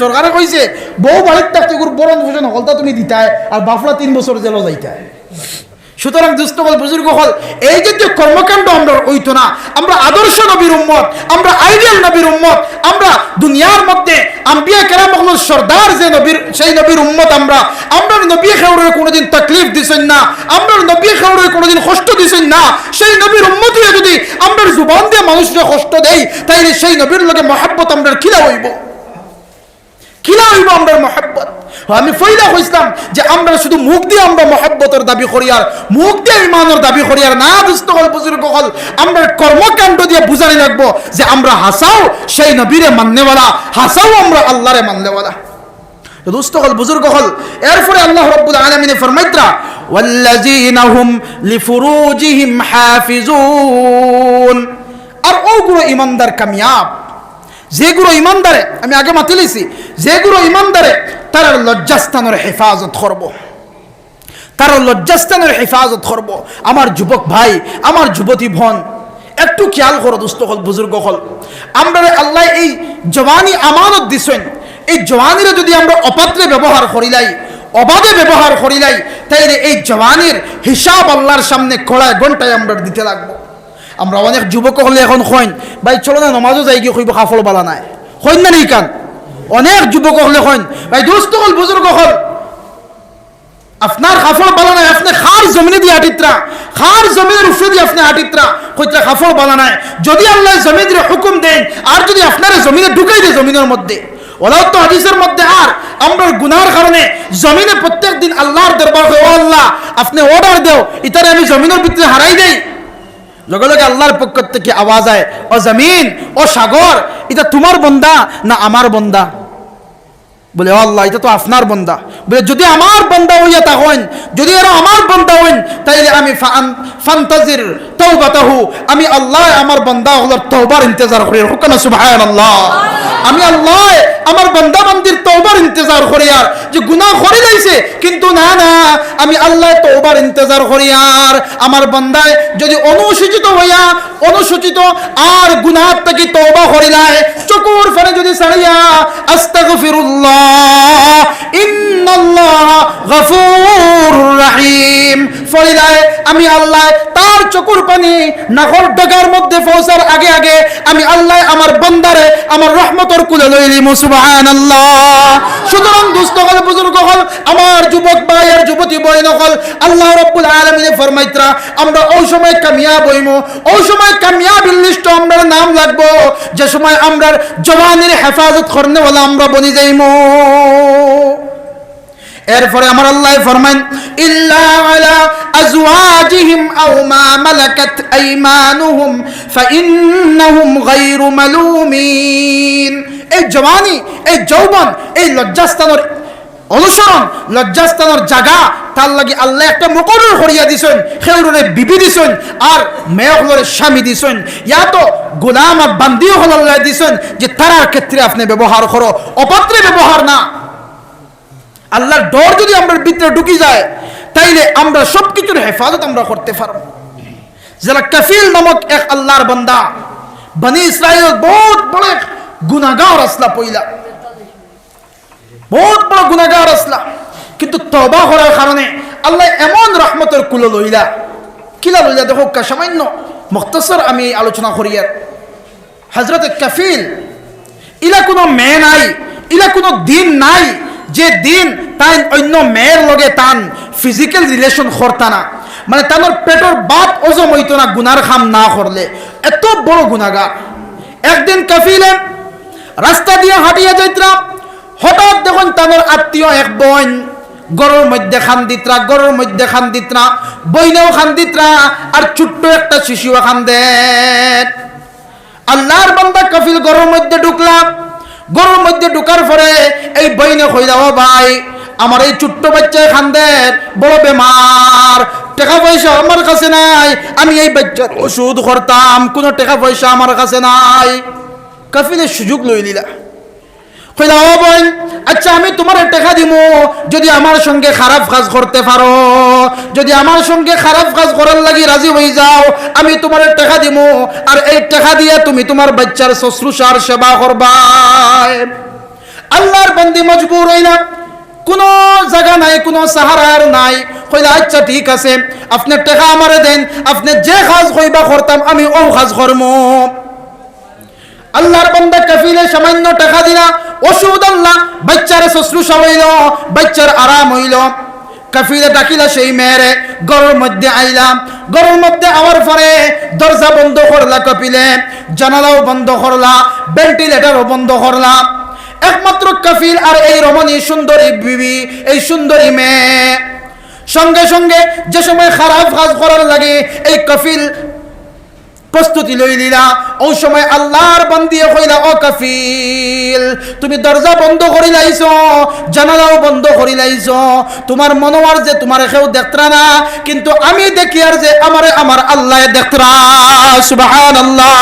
A: সরকারে কইছে বউ বাড়িতে থাকতো, বরণ ভোজন হলতা তুমি দিতায়, আর বাফলা 3 বছর জেলও যাইতায়। সুতরাং দুস্থ হল, বুজুর্গ হল, এই যে কর্মকাণ্ড আমরা ওইতো না। আমরা আদর্শ নবীর উম্মত, আমরা আইডিয়াল নবীর উম্মত, আমরা দুনিয়ার মধ্যে আম্বিয়া কেরাম হল সর্দার যে নবীর, সেই নবীর উম্মত। আমরা নবী খেউরে কোনোদিন তাকলিফ দিছেন না, আমরা নবী খেউরে কোনোদিন কষ্ট দিছেন না। সেই নবীর উম্মতিরা যদি আমরা জুবান দিয়ে মানুষকে কষ্ট দেই, তাইলে সেই নবীর লগে মহব্বত আমরা কিলা হইব আমরা মহব্বত। আমি ফয়দা কইছিলাম যে আমরা শুধু মুখ দিয়ে আমরা মহব্বতের দাবি করি আর মুখ দিয়ে ইমানের দাবি করি আর না। দুস্থ হল, বুজুর্গ হল, আমরা কর্মকাণ্ড দিয়ে বুঝানি লাগবো যে আমরা হাসাও সেই নবীরে মাননেওয়ালা, হাসাও আমরা আল্লাহরে মাননেওয়ালা। দুস্থ হল, বুজুর্গ হল, এরপরে আল্লাহ রাব্বুল আলামিন ফরমাইতরা ওয়াল্লাযীনা হুম লিফুরুজিহিম হাফিজুন। আর ওগুলো ইমানদার কামিয়াব, যেগুলো ইমানদারে, আমি আগে মাতিলেছি, যেগুলো ইমানদারে তারা লজ্জাস্থানের হেফাজত করব, তারা লজ্জাস্থানের হেফাজত করব। আমার যুবক ভাই, আমার যুবতী বোন, একটু খেয়াল করো দুস্থ হল, বুজুর্গ হল, আমরা আল্লাহ এই জওয়ানি আমানত দিছেন। এই জওয়ানিরে যদি আমরা অপাত্রে ব্যবহার করিলাই, অবাধে ব্যবহার করিলাই, তাইলে এই জওয়ানির হিসাব আল্লাহর সামনে কড়ায় ঘন্টায় আমরা দিতে লাগবো। আমরা অনেক যুবক হলে এখন কইন ভাই চলো না নমাজও যাই গিয়ে কইব কাফল বালা নাই, কইন না নি কান? অনেক যুবক হলে কইন ভাই দোস্ত হল, বুজুর্গ হল, আপনার কাফল বালা নাই, আপনি খার জমিনে দিয়ে হাঁটিত্রা, খার জমিনের উপরে দিয়ে আপনি হাঁটিত্রা, কইত্রা কাফল বালা নাই। যদি আল্লাহ জমিনের হুকুম দেন আর যদি আপনারা জমিনে ঢুকাই দেয় জমিনের মধ্যে, ওলাও তো হাদিসের মধ্যে আর আমরা গুনার কারণে জমিনে প্রত্যেক দিন আল্লাহর দরবার ও আল্লাহ আপনি অর্ডার দেও ইতারে আমি জমিনের ভিতরে হারাই দেই, লগে লগে আল্লাহর পক্ষ থেকে আওয়াজ আয়, ও জমিন, ও সাগর, এটা তোমার বন্দা না আমার বন্দা? বলে ও আল্লাহ এটা তো আপনার বন্দা। বলে যদি আমার বন্দা হইয়া তা হইন, যদি এরা আমার বন্দা হইন, তাইলে আমি ফান্তাজির তাওবাতাহু, আমি আল্লাহ আমার বন্দা হলার তওবার ইন্তজার করি। হুকানা সুবহানাল্লাহ। আমি আল্লাহ আমার বান্দা বান্দির তওবার ইন্তজার করি, আর যে গুনাহ করে যাইছে কিন্তু না না, আমি আল্লাহ তওবার ইন্তজার করি। আর আমার বান্দায় যদি অনুসূচিত হইয়া, অনুসূচিত আর গুনাহ থেকে তওবা করিলাই, চকুর ফানে যদি ছাড়িয়া আস্তাগফিরুল্লাহ ইন্নাল্লাহ গফুরুর রহিম ফরিলাই, আমি আল্লাহ তার চকুর পানি নাগর ডগার মধ্যে পৌঁছার আগে আগে আমি আল্লাহ আমার বান্দারে আমার রহমতের কুলে লইলিম। সুবহানাল্লাহ। সুতরাং দুস্থ হল, বুজুর্গ হল, আমার যুবক ভাই আর যুবতী বইন হল, আল্লাহ রাব্বুল আলামিন ফরমাইতরা আমরা ওই সময় কামিয়াব হইমু, ওই সময় কামিয়াবির লিস্ট আমরা নাম লাগবো যে সময় আমরা জওয়ানির হেফাজত করনেওয়ালা আমরা বনি যাইমু। এরপরে আমার আল্লাহ ফরমান ইল্লা আলা আজওয়াজিহিম আও মা মালাকাত আইমানুহুম ফাইন্নাহুম গায়রু মালুমিন। এই জওয়ানি, এই যৌবন, এই লজ্জাস্থানের অনুসরণ লজ্জাস্থানের জায়গা তার লাগি আল্লাহ একটা মুকরর করিয়া দিছেন, খেউরনে বিবি দিছেন আর মেয়কলরে স্বামী দিছেন, ইয়া তো গোলাম আর বান্দিও হল আল্লাহ দিছেন যে তারার ক্ষেত্রে আপনি ব্যবহার করো, অপাত্রে ব্যবহার না। আল্লাহর ডর যদি আমার ভিতরে ঢুকি যায় তাইলে আমরা সবকিছুর হেফাজত আমরা করতে পারব। যারা কাফিল নামক এক আল্লাহর বান্দা, বনি ইসরাইল বহুত বড় গুনাহগার আসলা, পয়লা বহুত বড় গুনাহগার আসলা, কিন্তু তওবা করার কারণে আল্লাহ এমন রহমতের কুলো লইলা, কিলা লইলা দেখো সামান্য মুখতাসর আমি আলোচনা করি। আর হযরত কাফিল ইলা কোনো মেয়ে নাই, ইলা কোনো দিন নাই যে দিন তাই অন্য মেয়ের লগে তান ফিজিক্যাল রিলেশন করতা না, মানে তানোর পেটর বাত ওজম হইতো না গুনার খাম না করলে, এত বড় গুনাহগার। একদিন কাফিলে রাস্তা দিয়ে হাঁটিয়া যাইতরা, হঠাৎ দেখুন তানোর আত্মীয় এক বোন গরুর মধ্যে খান্দিত্রা, গরুর মধ্যে খান্দিত্রা, বইনেও খান্দিত্রা, আর ছোট্ট একটা শিশুও খান্দেন। আল্লাহর বান্দা কাফিল গরুর মধ্যে ঢুকলাম, গরুর মধ্যে ঢুকার পরে এই বইনে কইলা, ও ভাই আমার এই ছোট্ট বাচ্চায় খান্দের বড় বেমার, টাকা পয়সা আমার কাছে নাই, আমি এই বাচ্চার ওষুধ করতাম, কোনো টাকা পয়সা আমার কাছে নাই। কাফিলের সুযোগ লই লিলা, কইলা ও বোন আচ্ছা আমি তোমার টাকা দিব যদি আমার সঙ্গে খারাপ কাজ করতে পারো, যদি আমার সঙ্গে খারাপ কাজ করার লাগি রাজি হয়ে যাও আমি তোমার টাকা দিব, আর এই টাকা দিয়ে তুমি তোমার বাচ্চার শুশ্রূষার সেবা করবা। আল্লাহর বান্দি মজবুর হইলা, কোনো জায়গা নাই, কোনো সাহারার নাই, কইলা আচ্ছা ঠিক আছে আপনি টাকা আমারে দেন, আপনি যে কাজ কইবা করতাম আমি ও কাজ করবো। আল্লাহর বান্দা কাফিলে সামান্য টাকা দিলা, ওষুধ আল্লাহ, বাচ্চার শুশ্রূষা হইল, বাচ্চার আরাম হইল। কাফিলে ডাকিলা সেই মেয়েরে, ঘরের মধ্যে আইলাম, ঘরের মধ্যে আওয়ার পরে দরজা বন্ধ করলা কাফিলে, জানালাও বন্ধ করলা, ভেন্টিলেটরও বন্ধ করলা। একমাত্র কাফিল আর এই রমণী সুন্দরী বিবি, এই সুন্দরী মেয়ে। সঙ্গে সঙ্গে যে সময় খারাপ কাজ করার লাগে এই কাফিল প্রস্তুতি লই লিলা, ওই সময় আল্লাহর বান্দিয়ে কইলা, ও কাফিল তুমি দরজা বন্ধ করি লাইছ, জানালাও বন্ধ করি লাইছ, তোমার মনোয়ার যে তোমার কেউ দেখতরা না, কিন্তু আমি দেখি আর যে আমারে আমার আল্লাহ দেখতরা। সুবহানাল্লাহ,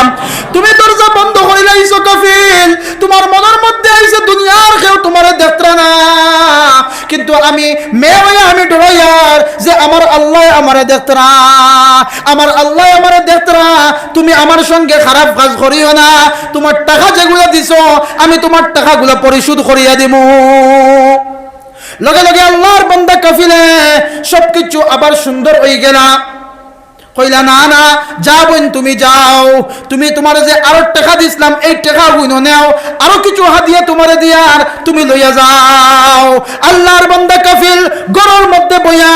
A: তুমি দরজা বন্ধ করি লাইছ কাফিল, তোমার মনের মধ্যে আইছে দুনিয়ার কেউ তোমারে দেখতরা না, কিন্তু আমি মেয়ে হইয়া আমি ডরাইয়ার যে আমার আল্লাহ আমারে দেখতরা, আমার আল্লাহ আমারে দেখতরা, তুমি আমার সঙ্গে খারাপ কাজ করিও না, তোমার টাকা যেগুলো দিছো আমি তোমার টাকাগুলো পরিশোধ করিয়া দিব। লগে লগে আল্লাহর বান্দা কাফিলে সবকিছু আবার সুন্দর হয়ে গেল। কইলা না না যা বোন তুমি যাও, তুমি তোমার যে আরো টাকা দিছিলাম এই টাকা গুণ নেও, আরো কিছু হাদিয়া তোমারে দিয়ার তুমি লইয়া যাও। আল্লাহর বান্দা কাফিল ঘরের মধ্যে বইয়া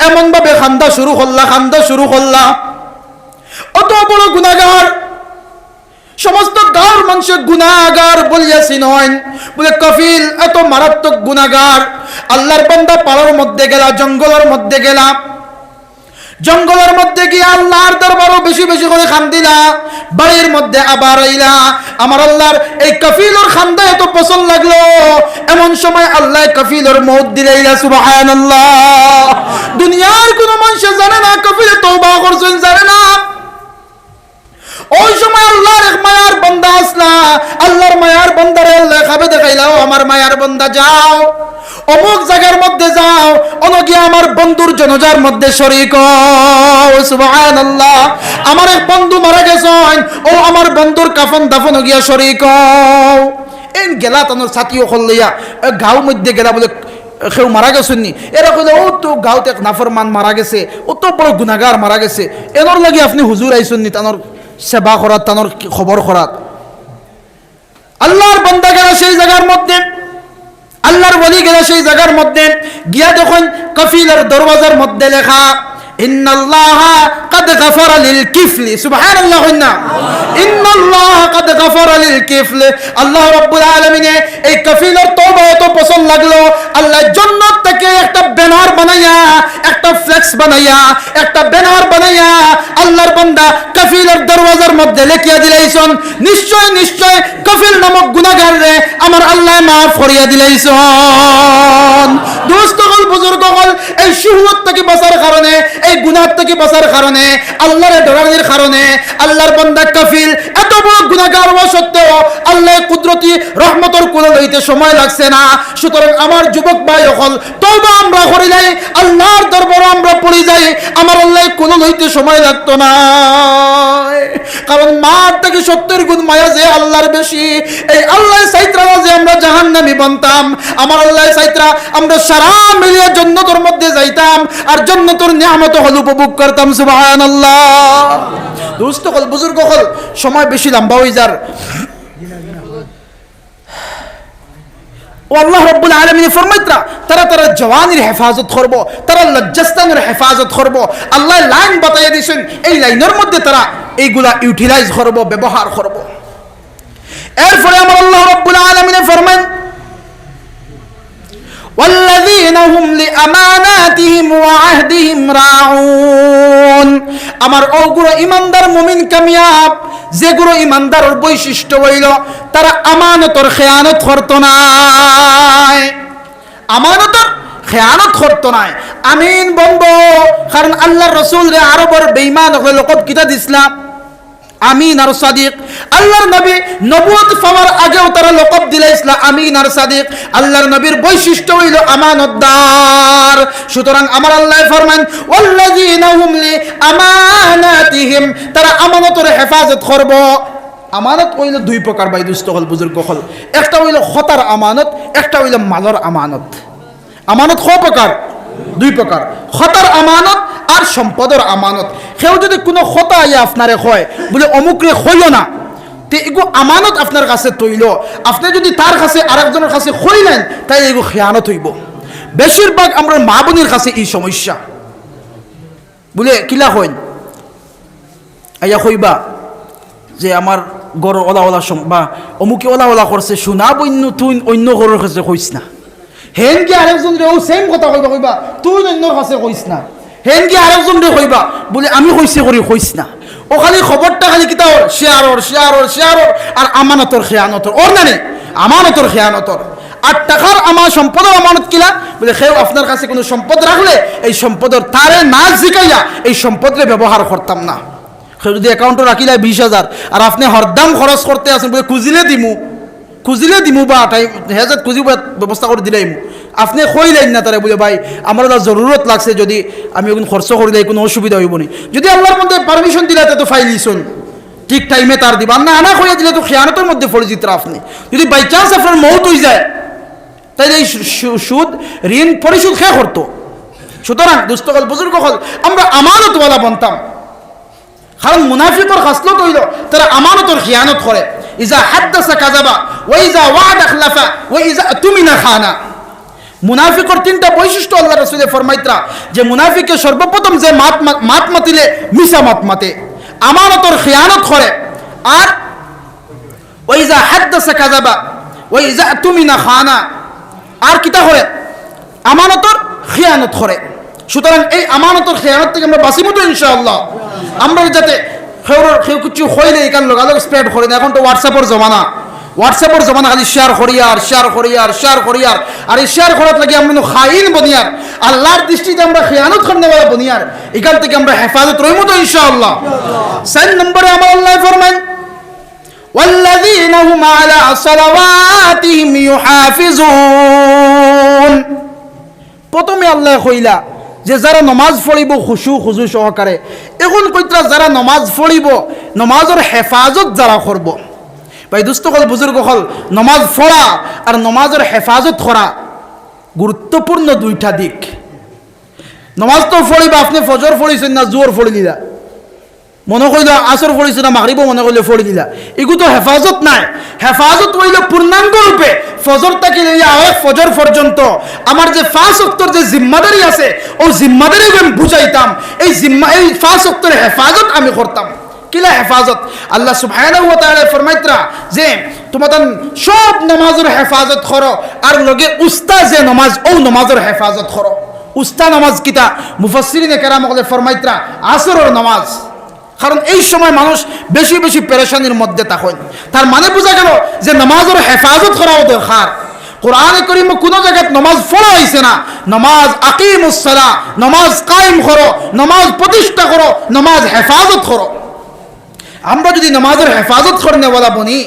A: এমন ভাবে খান্দা শুরু করলা, খান্দা শুরু করলা। অত বড় গুনাহগার, সমস্ত গাঁর মানুষের গুনাহগার বলিয়াছি নয়, বলে কাফিল এত মারাত্মক গুনাহগার। আল্লাহর বান্দা পাড়ার মধ্যে গেলা, জঙ্গলের মধ্যে গেলা, জঙ্গলের মধ্যে গিয়ে আল্লাহর দরবারও বেশি বেশি করে খান্দিলা, বাড়ির মধ্যে আবার আইলা। আমার আল্লাহর এই কাফিলের খান্দা এত পছন্দ লাগলো, এমন সময় আল্লাহ কাফিলের মউত দিলাইলা। সুবহানাল্লাহ, দুনিয়ার কোন মানুষ জানে না কাফিলে তওবা করছেন, জানে না। ওই সময় আল্লাহর এক মায়ার বান্দা আসলা, আল্লাহর মায়ার বান্দারে আল্লাহ খাবে দেখাইলাও, আমার মায়ার বান্দা যাও অমুক জায়গার মধ্যে যাও, অনগিয়া আমার বন্ধুর জনাজার মধ্যে শরীক হও। সুবহানাল্লাহ, আমার এক বন্ধু মারা গেছেন, ও আমার বন্ধুর কাফন দাফন গিয়া শরীক হও। এই গেলা তানোর সাথীও করলিয়া গাঁও মধ্যে গেলা, বলে কেউ মারা গেছেন নি, এরা কইলে ও তো গাঁওতে এক নাফরমান মারা গেছে, ও তো বড় গুনাহগার মারা গেছে, এনর লাগি আপনি হুজুর আইছেন নি তানোর সেবা করাত, তানোর খবর করাত। আল্লাহর বান্দা গেল সেই জায়গার মধ্যে, আল্লাহর ওলি গেল সেই জায়গার মধ্যে গিয়া দেখুন কাফিলের দরওয়াজার মধ্যে লেখা ইন্নাল্লাহা কাদ গাফারা লিল কিফলি। সুবহানাল্লাহ, ইন্নাল্লাহা কাদ গাফারা লিল কিফল। আল্লাহ রাব্বুল আলামিনে এই কাফিলের তওবা এত পছন্দ লাগলো, আল্লাহ জান্নাত থেকে একটা ব্যানার বানাইয়া, একটা ফ্লেক্স বানাইয়া, একটা ব্যানার বানাইয়া আল্লাহর বান্দা কাফিলের দরওয়াজার মধ্যে লিখিয়া দিলাইছেন, নিশ্চয় নিশ্চয় কাফিল নামক গুনাহগার রে আমার আল্লাহ মাফ করিয়া দিলাইছেন। দোস্ত হল, বুজুর্গ হল, এই শুহুত থেকে বাঁচার কারণে, এই গুনাহ থেকে বাঁচার কারণে, আল্লাহর ডরানোর কারণে আল্লাহর বান্দা কাফিল এত বড় গুনাহগার হওয়া সত্ত্বেও আল্লাহ কুদরতি রহমতের কোল লইতে সময় লাগছে না। সুতরাং আমার যুবক ভাই হল, তওবা আমরা করিলাই, আল্লাহর দরবারে আমরা পড়ে যাই, আমার আল্লাহ কোল লইতে সময় লাগতো না। কারণ মার থেকে 70 গুণ মায়া যে আল্লাহর বেশি। এই আল্লাহ সাইত্রা যে আমরা জাহান্নামী বানতাম, আমার আল্লাহ সাইত্রা আমরা সারা মিলিয়ে জান্নাতের মধ্যে যাইতাম আর জান্নাতের নিয়ামত হল উপভোগ করতাম। সুবহানাল্লাহ। দোস্ত হল, বুজুর্গ হল, সময় বেশি লম্বা হয়ে যার। ও আল্লাহ রাব্বুল আলামিন ফরমাইতরা তারা তারা জওয়ানির হেফাজত করব, তারা লজ্জাস্তানের হেফাজত করব। আল্লাহ লাইন বাতাইয়া দিয়েছেন, এই লাইনের মধ্যে তারা এইগুলা ইউটিলাইজ করব, ব্যবহার করব। এরপরে আমার আল্লাহ রাব্বুল আলামিন ফরমান, والذين هم لأماناتهم وعهدهم راعون। আমার ওগুলো ইমানদার মুমিন কামিয়াব, যেগুলো ইমানদারের বৈশিষ্ট্য হইল তারা আমানতের খেয়ানত করতো না, আমানতের খেয়ানত করতো না। আমিন বলবো, কারণ আল্লাহর রাসূল রে আরবের বেঈমান হলো কত কিতা দিসলাম আমিন আর সাদিক। আল্লাহর নবী নবুয়ত পাওয়ার আগেও তারা লকব দিলাইছিল আমিন আর সাদিক। আল্লাহর নবীর বৈশিষ্ট্য হইল আমানতদার। সুতরাং আমার আল্লাহ ফরমান, ওয়াল্লাযীনা হুম লিআমানাতিহিম, তারা আমানতের হেফাজত করব। আমানত হইল দুই প্রকার ভাই দুস্থ হল, বুজুর্গ হল। একটা হইল খতার আমানত, একটা হইল মালর আমানত। আমানত ক প্রকার? দুই প্রকার, খতার আমানত আর সম্পদের আমানত। কেউ যদি কোনো খতা আইয়া আপনারে হয় বলে অমুকরে হইও না, তে এগো আমানত আপনার কাছে তৈল, আপনি যদি তার কাছে আরেকজনের কাছে হইলেন তাই এগো খেয়ানত হইব। বেশিরভাগ আমরা মা বোনের কাছে এই সমস্যা, বলে কিলা হইন আইয়া হইবা যে আমার গড় ওলা ওলা বা অমুকে ওলা ওলা করছে, শোনা বন্য তুই অন্য ঘরের কাছে কইস না। হেন কি আরেকজন রে ও সেম কথা কইবা, কইবা তুই অন্য কাছে কইস না। হেন কি আরেকজন রে কইবা বলে আমি কইছে করি কইস না। ও খালি খবরটা খালি কিতা ওর শেয়ারর শেয়ারর শেয়ারর আর আমানতর খেয়ানতর ওর না নেই, আমানতর খেয়ানতর। আর টাকার আমার সম্পদের আমানত কিলা বলে সেও আপনার কাছে কোনো সম্পদ রাখলে এই সম্পদের তারে না জিকাইয়া এই সম্পদরে ব্যবহার করতাম না। সে যদি অ্যাকাউন্টে রাখিলে 20,000 আর আপনি হরদাম খরচ করতে আসেন বলে খুঁজিলে দিমু বা তাই হেজাত খুঁজিব ব্যবস্থা করে দিলাইম, আপনি কইলেন না তারা বলে ভাই আমার জরুরত লাগছে, যদি আমি এখন খরচ করিলে কোনো অসুবিধা হইব নি। যদি আল্লাহর মধ্যে পারমিশন দিলে তো ফাইলিছুন ঠিক টাইমে তার দিবা না, আনা কইয়া দিলে তো খেয়ানতের মধ্যে পড়ে যেত আপনি। যদি বাই চান্স আপনার মৌত হয়ে যায় তাইলে এই সুদ ঋণ পরিশোধ খেয়ে করতো। সুতরাং দুস্থকল বুজুর্গ হল আমরা আমানতওয়ালা বনতাম। কারণ মুনাফিকর খাসলত হইল তারা আমানতর খেয়ানত করে। ইজা হাদ্দাসা কাযাবা ওয়া ইজা ওয়া'দা খলাফা ওয়া ইজা তুমিনা খানা। মুনাফিকর তিনটা বৈশিষ্ট্য আল্লাহ রাসূলে ফরমাইতরা যে মুনাফিকে সর্বপ্রথম যে মাত মাতিলে মিছা মাত মাতে, আমানতর খেয়ানত করে, আর ওয়া ইজা হাদ্দাসা কাযাবা ওয়া ইজা তুমিনা খানা, আর কিতা করে আমানতর খেয়ানত করে। সুতরাং এই আমানতর খেয়ানত থেকে আমরা বাঁচিব তো ইনশাআল্লাহ। আমরা যাতে কেউ কিছু হইলে এখান লোক স্প্রেড করে না। এখন তো হোয়াটসঅ্যাপের জমানা, খালি শেয়ার করিয়ার আর এই শেয়ার করার লাগে আমরা খাইন বনিয়ার, আল্লাহর দৃষ্টিতে আমরা খেয়ানত করনেওয়ালা বনিয়ার। এখান থেকে আমরা হেফাজত রইব তো ইনশাআল্লাহ। 4 নম্বরে আমার আল্লাহ ফরমান, ওয়াল্লাযীনা হুম আলা সালাওয়াতিহিম ইউহাফিজুন। প্রথমে আল্লাহ কইলা যে যারা নমাজ পড়িব খুশু খুজু সহকারে, এখন কইতরা যারা নমাজ পড়িব নমাজের হেফাজত যারা করব। ভাই দুস্থ হল বুজুর্গ হল, নমাজ পড়া আর নমাজের হেফাজত করা গুরুত্বপূর্ণ দুইটা দিক। নমাজ তো পড়িবা, আপনি ফজর পড়িছেন না জোর পড়ি দিলা, মনে করিল আসর পড়িছে না মাগরিবও মনে করলে পড়ি দিলা, এগুলো তো হেফাজত নাই। হেফাজত হইল পূর্ণাঙ্গ রূপে ফজর থেকে লইয়া ফজর পর্যন্ত আমার যে 5 ওয়াক্তের যে জিম্মাদারি আছে ও জিম্মাদারি আমি বুঝাইতাম, এই 5 ওয়াক্তের হেফাজত আমি করতাম। কিলা হেফাজত আল্লাহ সুবহানাহু ওয়া তাআলা ফরমাইতরা যে তোমাদের সব নামাজের হেফাজত করো আর লগে উস্তা যে নামাজ ও নামাজের হেফাজত করো উস্তা নামাজ কিতা মুফাসসিরিনে কেরাম বলে ফরমাইতরা আসরের নামাজ কারণ এই সময় মানুষ বেশি বেশি পেরেশানির মধ্যে থাকেন তার মানে বোঝা গেল যে নামাজের হেফাজত করাও দরকার কোরআনে কারীম কোন জায়গায় নামাজ পড়া হইছে না নামাজ আকিমুস সালাহ নামাজ কায়েম করো নামাজ প্রতিষ্ঠা করো নামাজ হেফাজত করো আমরা যদি নামাজের হেফাজত করনে ওয়ালা বনি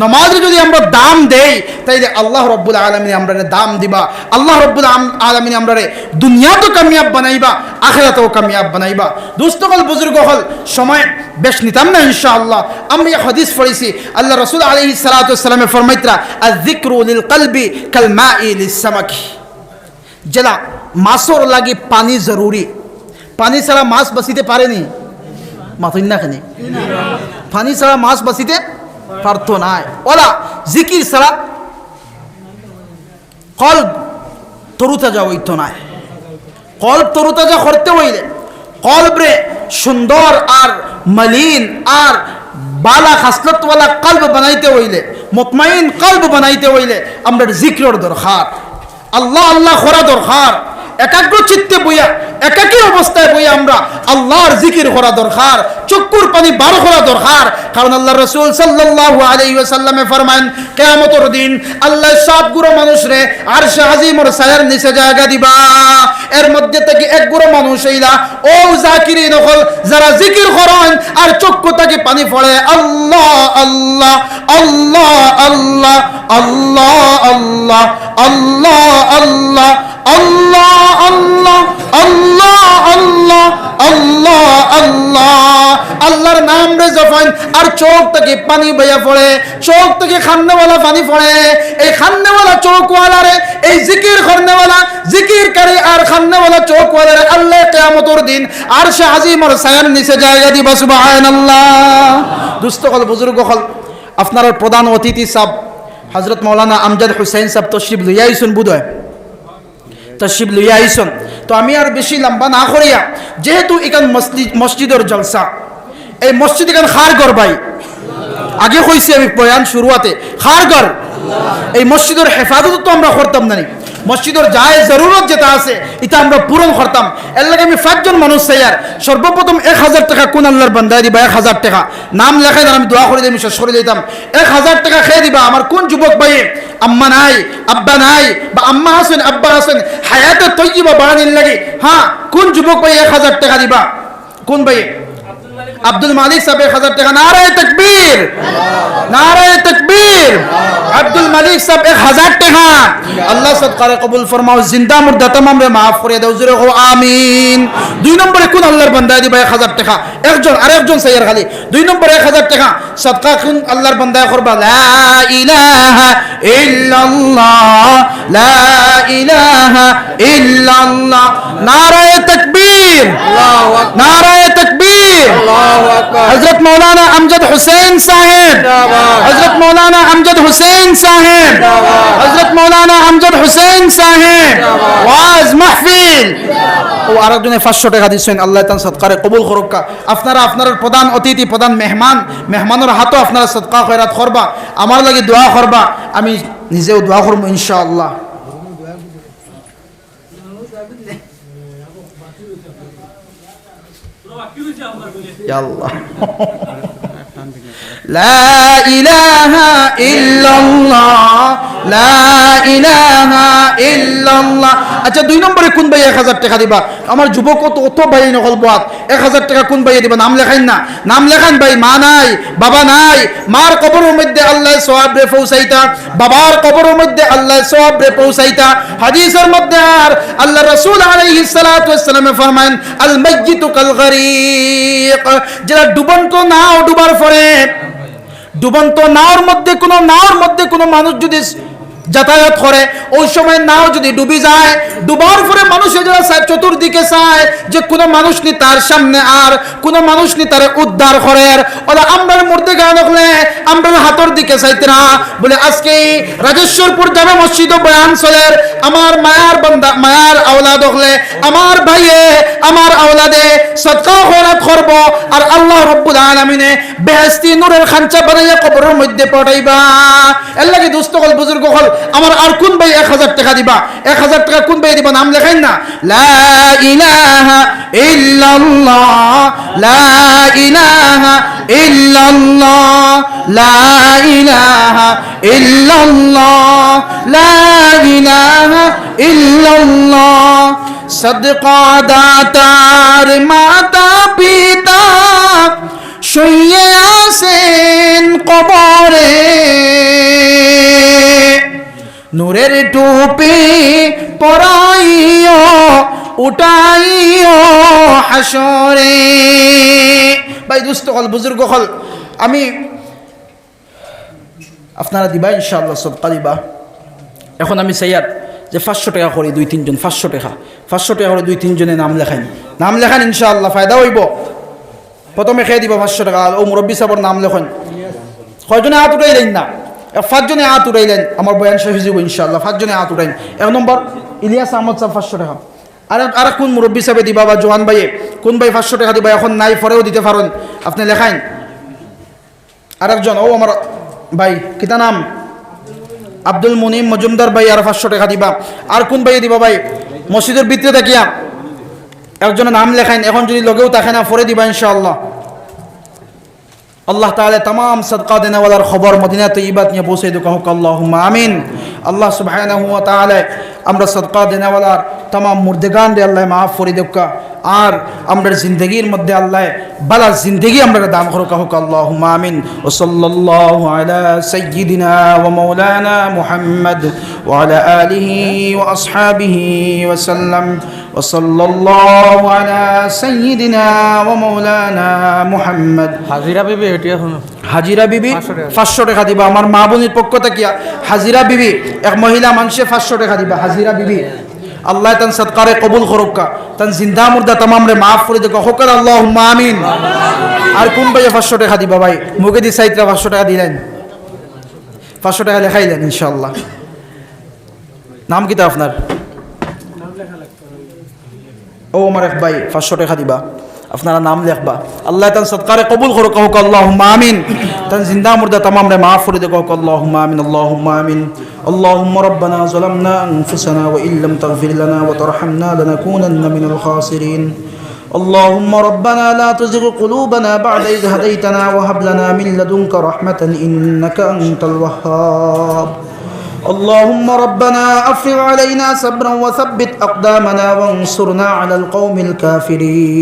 A: নামাজের যদি আমরা দাম দেই তাইলে আল্লাহ রাব্বুল আলামিন আমরারে দাম দিবা আল্লাহ রাব্বুল আলামিন আমরারে দুনিয়াতেও কামিয়াব বানাইবা আখিরাতেও কামিয়াব বানাইবা দোস্তগণ বুজুর্গ হল সময় বেশ নিতাম না ইনশাআল্লাহ আমরা এই হাদিস পড়েছি আল্লাহ রাসূল আলাইহিস সালাতু ওয়াস সালামে ফরমাইতরা আয-যিকরু লিল কলবি কাল মাই লিস সামাকি যেলা মাছর লাগি পানি জরুরি পানি ছাড়া মাছ বাঁচিতে পারেনি মাথুন না খানি পানি ছাড়া মাছ বাঁচিতে পারতো না ওলা জিকির ছাড়া কলব তরুতাজা হইতো না কলব তরুতাজা করতে হইলে কলবরে সুন্দর আর মলিন আর বালা খাসলতওয়ালা কলব বানাইতে হইলে মুতমাইন কলব বানাইতে হইলে আমরা জিকিরের দরকার আল্লাহ আল্লাহ করা দরকার একাগ্র চিত্তে বইয়া একাকী অবস্থায় বইয়া আমরা আল্লাহর জিকির করা দরকার চক্ষুর পানি বার করা দরকার কারণ আল্লাহ রাসূল সাল্লাল্লাহু আলাইহি ওয়াসাল্লামে ফরমান কিয়ামতের দিন আল্লাহ সব গুরু মানুষরে আরশে আজিমের ছায়ার নিচে জায়গা দিবা এর মধ্যে থেকে এক গুরু মানুষ হইলা ও জাকিরিন হল যারা জিকির করেন আর চক্ষু থেকে পানি পড়ে আল্লাহ আল্লাহ আল্লাহ আল্লাহ আল্লাহ আল্লাহ আল্লাহ আল্লাহ আল্লাহ আল্লাহ আল্লাহ আল্লাহ আল্লাহ আল্লাহ আল্লাহর নাম রে যখন আর চোখ থেকে পানি বইয়া পড়ে চোখ থেকে খান্নেওয়ালা পানি পড়ে এই খান্নেওয়ালা চোখওয়ালা রে এই জিকির করনেওয়ালা জিকিরকারী আর খান্নেওয়ালা চোখওয়ালা রে আল্লাহ কিয়ামতের দিন আরশে আজিমের ছায়ার নিচে জায়গা দিবা সুবহানাল্লাহ দুস্থকল বুজুর্গ হল আপনার প্রধান অতিথি সাহেব হযরত মাওলানা আমজাদ হুসাইন সাহেব তশরিফ লইয়া আইছেন বুধয় তশরিফ লইয়া আইছেন তো আমি আর বেশি লম্বা না করিয়া যেহেতু এখান মসজিদের জলসা এই মসজিদ এখান খারঘর ভাই আগে কইছি আমি বয়ান শুরুয়াতে খারঘর এই মসজিদের হেফাজত তো আমরা করতাম না মসজিদের যায় জরুরত যেটা আছে এটা আমরা পূরণ করতাম এর লাগে আমি 5 জন মানুষ চাইয়ার সর্বপ্রথম 1000 টাকা কোন আল্লাহর বান্দা দিবা 1000 টাকা নাম লেখাই আমি দোয়া করে দিই শেষ করে দিতাম 1000 টাকা খেয়ে দিবা আমার কোন যুবক ভাই আম্মা নাই আব্বা নাই বা আম্মা আছেন আব্বা আছেন হায়াতে তৈয়বা বাড়ানির লাগে হ্যাঁ কোন যুবক ভাই 1000 টাকা দিবা কোন ভাই আব্দুল মালিক সাহেব 1000 টাকা নারায়ে তাকবীর নারায়ে তাকবীর আব্দুল মালিক সাহেব 1000 টাকা আল্লাহ সদকারে কবুল ফরমাও জিন্দা মুর্দা तमाम রে maaf করে দাও জোরে কও আমিন 2 নম্বরে কোন আল্লাহর বান্দা দিবা 1000 টাকা একজন আরেকজন সাইয়ার খালি 2 নম্বরে 1000 টাকা সদকা কোন আল্লাহর বান্দা করবা লা ইলাহা ইল্লাল্লাহ লা ইলাহা ইল্লাল্লাহ নারায়ে তাকবীর আল্লাহু আকবার নারায়ে তাকবীর हजरत मौलाना अमजद हुसैन साहेब हजरत मौलाना अमजद हुसैन साहेब हजरत मौलाना अमजद हुसैन साहेब वाज महफिल ও আরেকজনে 500 টাকা দিছেন আল্লাহ তাআলা সদকারে কবুল করুক আপনারা আপনার প্রধান অতিথি প্রধান মেহমানের হাতে আপনারা সদকা খয়রাত করবা আমার লাগি দোয়া করবা আমি নিজেও দোয়া করব ইনশাআল্লাহ يا الله لا إله إلا الله لا إله إلا الله আচ্ছা 2 নম্বরে কোন ভাই 1000 টাকা দিবা আমার যুবক অত ভাই নকল বাত 1000 টাকা কোন ভাই দিবা নাম লেখাইন না নাম লেখান ভাই মা নাই বাবা নাই মার কবরের মধ্যে আল্লাহ সওয়াব রে পৌঁছাইতা বাবার কবরের মধ্যে আল্লাহ সওয়াব রে পৌঁছাইতা হাদিসের মধ্যে আর আল্লাহ রাসূল আলাইহিস সালাতু ওয়াস সালাম ফরমান আল মাইয়িতু কাল গরীক যারা ডুবন্ত নাও ডুবার পরে ডুবন্ত নাওর মধ্যে কোনো মানুষ যদি যাতায়াত করে, ওই সময় নাও যদি ডুবি যায়, ডুবার পরে মানুষে যারা চায় চতুর্দিকে চায় যে কোনো মানুষ নি তার সামনে আর কোনো মানুষ নি তার উদ্ধার করে, ওরা আমরার মধ্যে গান রাখলে আমরা হাতর দিকে চাইতে না বলে আজকে রাজেশ্বরপুর জামে মসজিদ বয়ান চলের আমার মায়ার বান্দা মায়ার আওলাদ হলে আমার ভাইয়ে আমার আওলাদে সদকা খয়রাত করব আর আল্লাহ রাব্বুল আলামিনে বেহেশতি নূরের খাঞ্চা বানাইয়া কবরের মধ্যে পড়াইবা। এর লাগি দোস্ত হল বুজুর্গ হল আমার আর কোন ভাই 1000 টাকা দিবা, 1000 টাকা কোন ভাই দিবা নাম লেখাইন না। লা ইলাহা ইল্লাল্লাহ লা ইলাহা ইল্লাল্লাহ লা ইলাহা ইল্লাল্লাহ লা ইলাহা ইল্লাল্লাহ। সদকা দাতার মাতা পিতা শুয়ে আছেন কবরে, নূরের টুপি পরাইও উঠাইও হাসরে। ভাই দুস্থ হল বুজুর্গ হল আমি আপনারা দিবা ইনশাআল্লাহ সদকা দিবা। এখন আমি চাইয়ার যে 500 টাকা করে 2-3 জন 500 টাকা করে 2-3 জনে নাম লেখান ইনশাআল্লাহ ফায়দা হইব। প্রথমে খেয়ে দিব 500 টাকা ও মুরব্বী সাহেবের নাম লেখন। কয়জনে হাত উঠাইলেন না? 5 জনে হাত উঠাইলেন, আমার বয়ান শেষ হয়ে যাব ইনশাআল্লাহ। 5 জনে হাত উঠাইন। 1 নম্বর ইলিয়াস আহমদ সাহেব 500 টাকা। আর কোন মুরব্বী সাহেবে দিবা বা জোয়ান ভাইয়ে কোন ভাই 500 টাকা দিবা এখন নাই পরেও দিতে পারেন আপনি লেখাইন। আরেকজন ও আমার ভাই কিতা নাম আব্দুল মুনিম মজুমদার ভাই আর 500 টাকা দিবা। আর কোন ভাই দিবা ভাই মসজিদের ভিতরে দেখিয়া একজনের নাম লেখাইন, এখন যদি লগেও থাকে না পরে দিবা ইনশাআল্লাহ। আল্লাহ তাআলা तमाम সদকা দেনেওয়ালার খবর মদিনা তৈয়বাত নিয়ে পৌঁছে দেখ হোক আল্লাহুম্মা আমিন। আল্লাহ সুবহানাহু ওয়া তাআলা আমরা সদকা দেনেওয়ালার तमाम মুর্দেগান রে আল্লাহ মাফ করে দেখ আর আমরার জিন্দগির মধ্যে আল্লাহ বালা জিন্দগি আমরা দান করুক হোক আল্লাহুম্মা আমিন। ওয়া সাল্লাল্লাহু আলা সাইয়্যিদিনা ওয়া মাওলানা মুহাম্মদ ওয়া আলা আলিহি ওয়া আসহাবিহি ওয়া সাল্লাম। ওয়া সাল্লাল্লাহু আলা সাইয়্যিদিনা ওয়া মাওলানা মুহাম্মদ।
B: হাজিরা বিবি এটি এখন
A: হাজিরা বিবি 500 টাকা দিবা। আমার মা বোনের পক্ষ থেকে হাজিরা বিবি এক মহিলা মানুষে 500 টাকা দিবা। হাজিরা বিবি আল্লাহ তান সদকারে কবুল করুক, তান জিন্দা মুর্দা तमाम রে মাফ করে দেখ হোক আল্লাহুম্মা আমিন। আর কোন ভাই 500 টাকা দিবা ভাই মুকে দি সাইত্রা 500 টাকা দিলেন, 500 টাকা লেখাইলেন ইনশাআল্লাহ। নাম কিতা আপনার? ও আমার এক ভাই 500 টাকা দিবা, আপনারা নাম লিখবা। আল্লাহ তান সদকারে কবুল করুক হোক আল্লাহুম্মা আমিন। তান জিন্দা মুর্দা तमाम রে মাফ করে দেখ হোক আল্লাহুম্মা আমিন আল্লাহুম্মা আমিন। اللهم ربنا ظلمنا أنفسنا وإن لم تغفر لنا وترحمنا لنكونن من الخاسرين. اللهم ربنا لا تزغ قلوبنا بعد إذ هديتنا وهب لنا من لدنك رحمة إنك أنت الوهاب. اللهم ربنا أفرغ علينا صبرا وثبت أقدامنا وانصرنا على القوم الكافرين.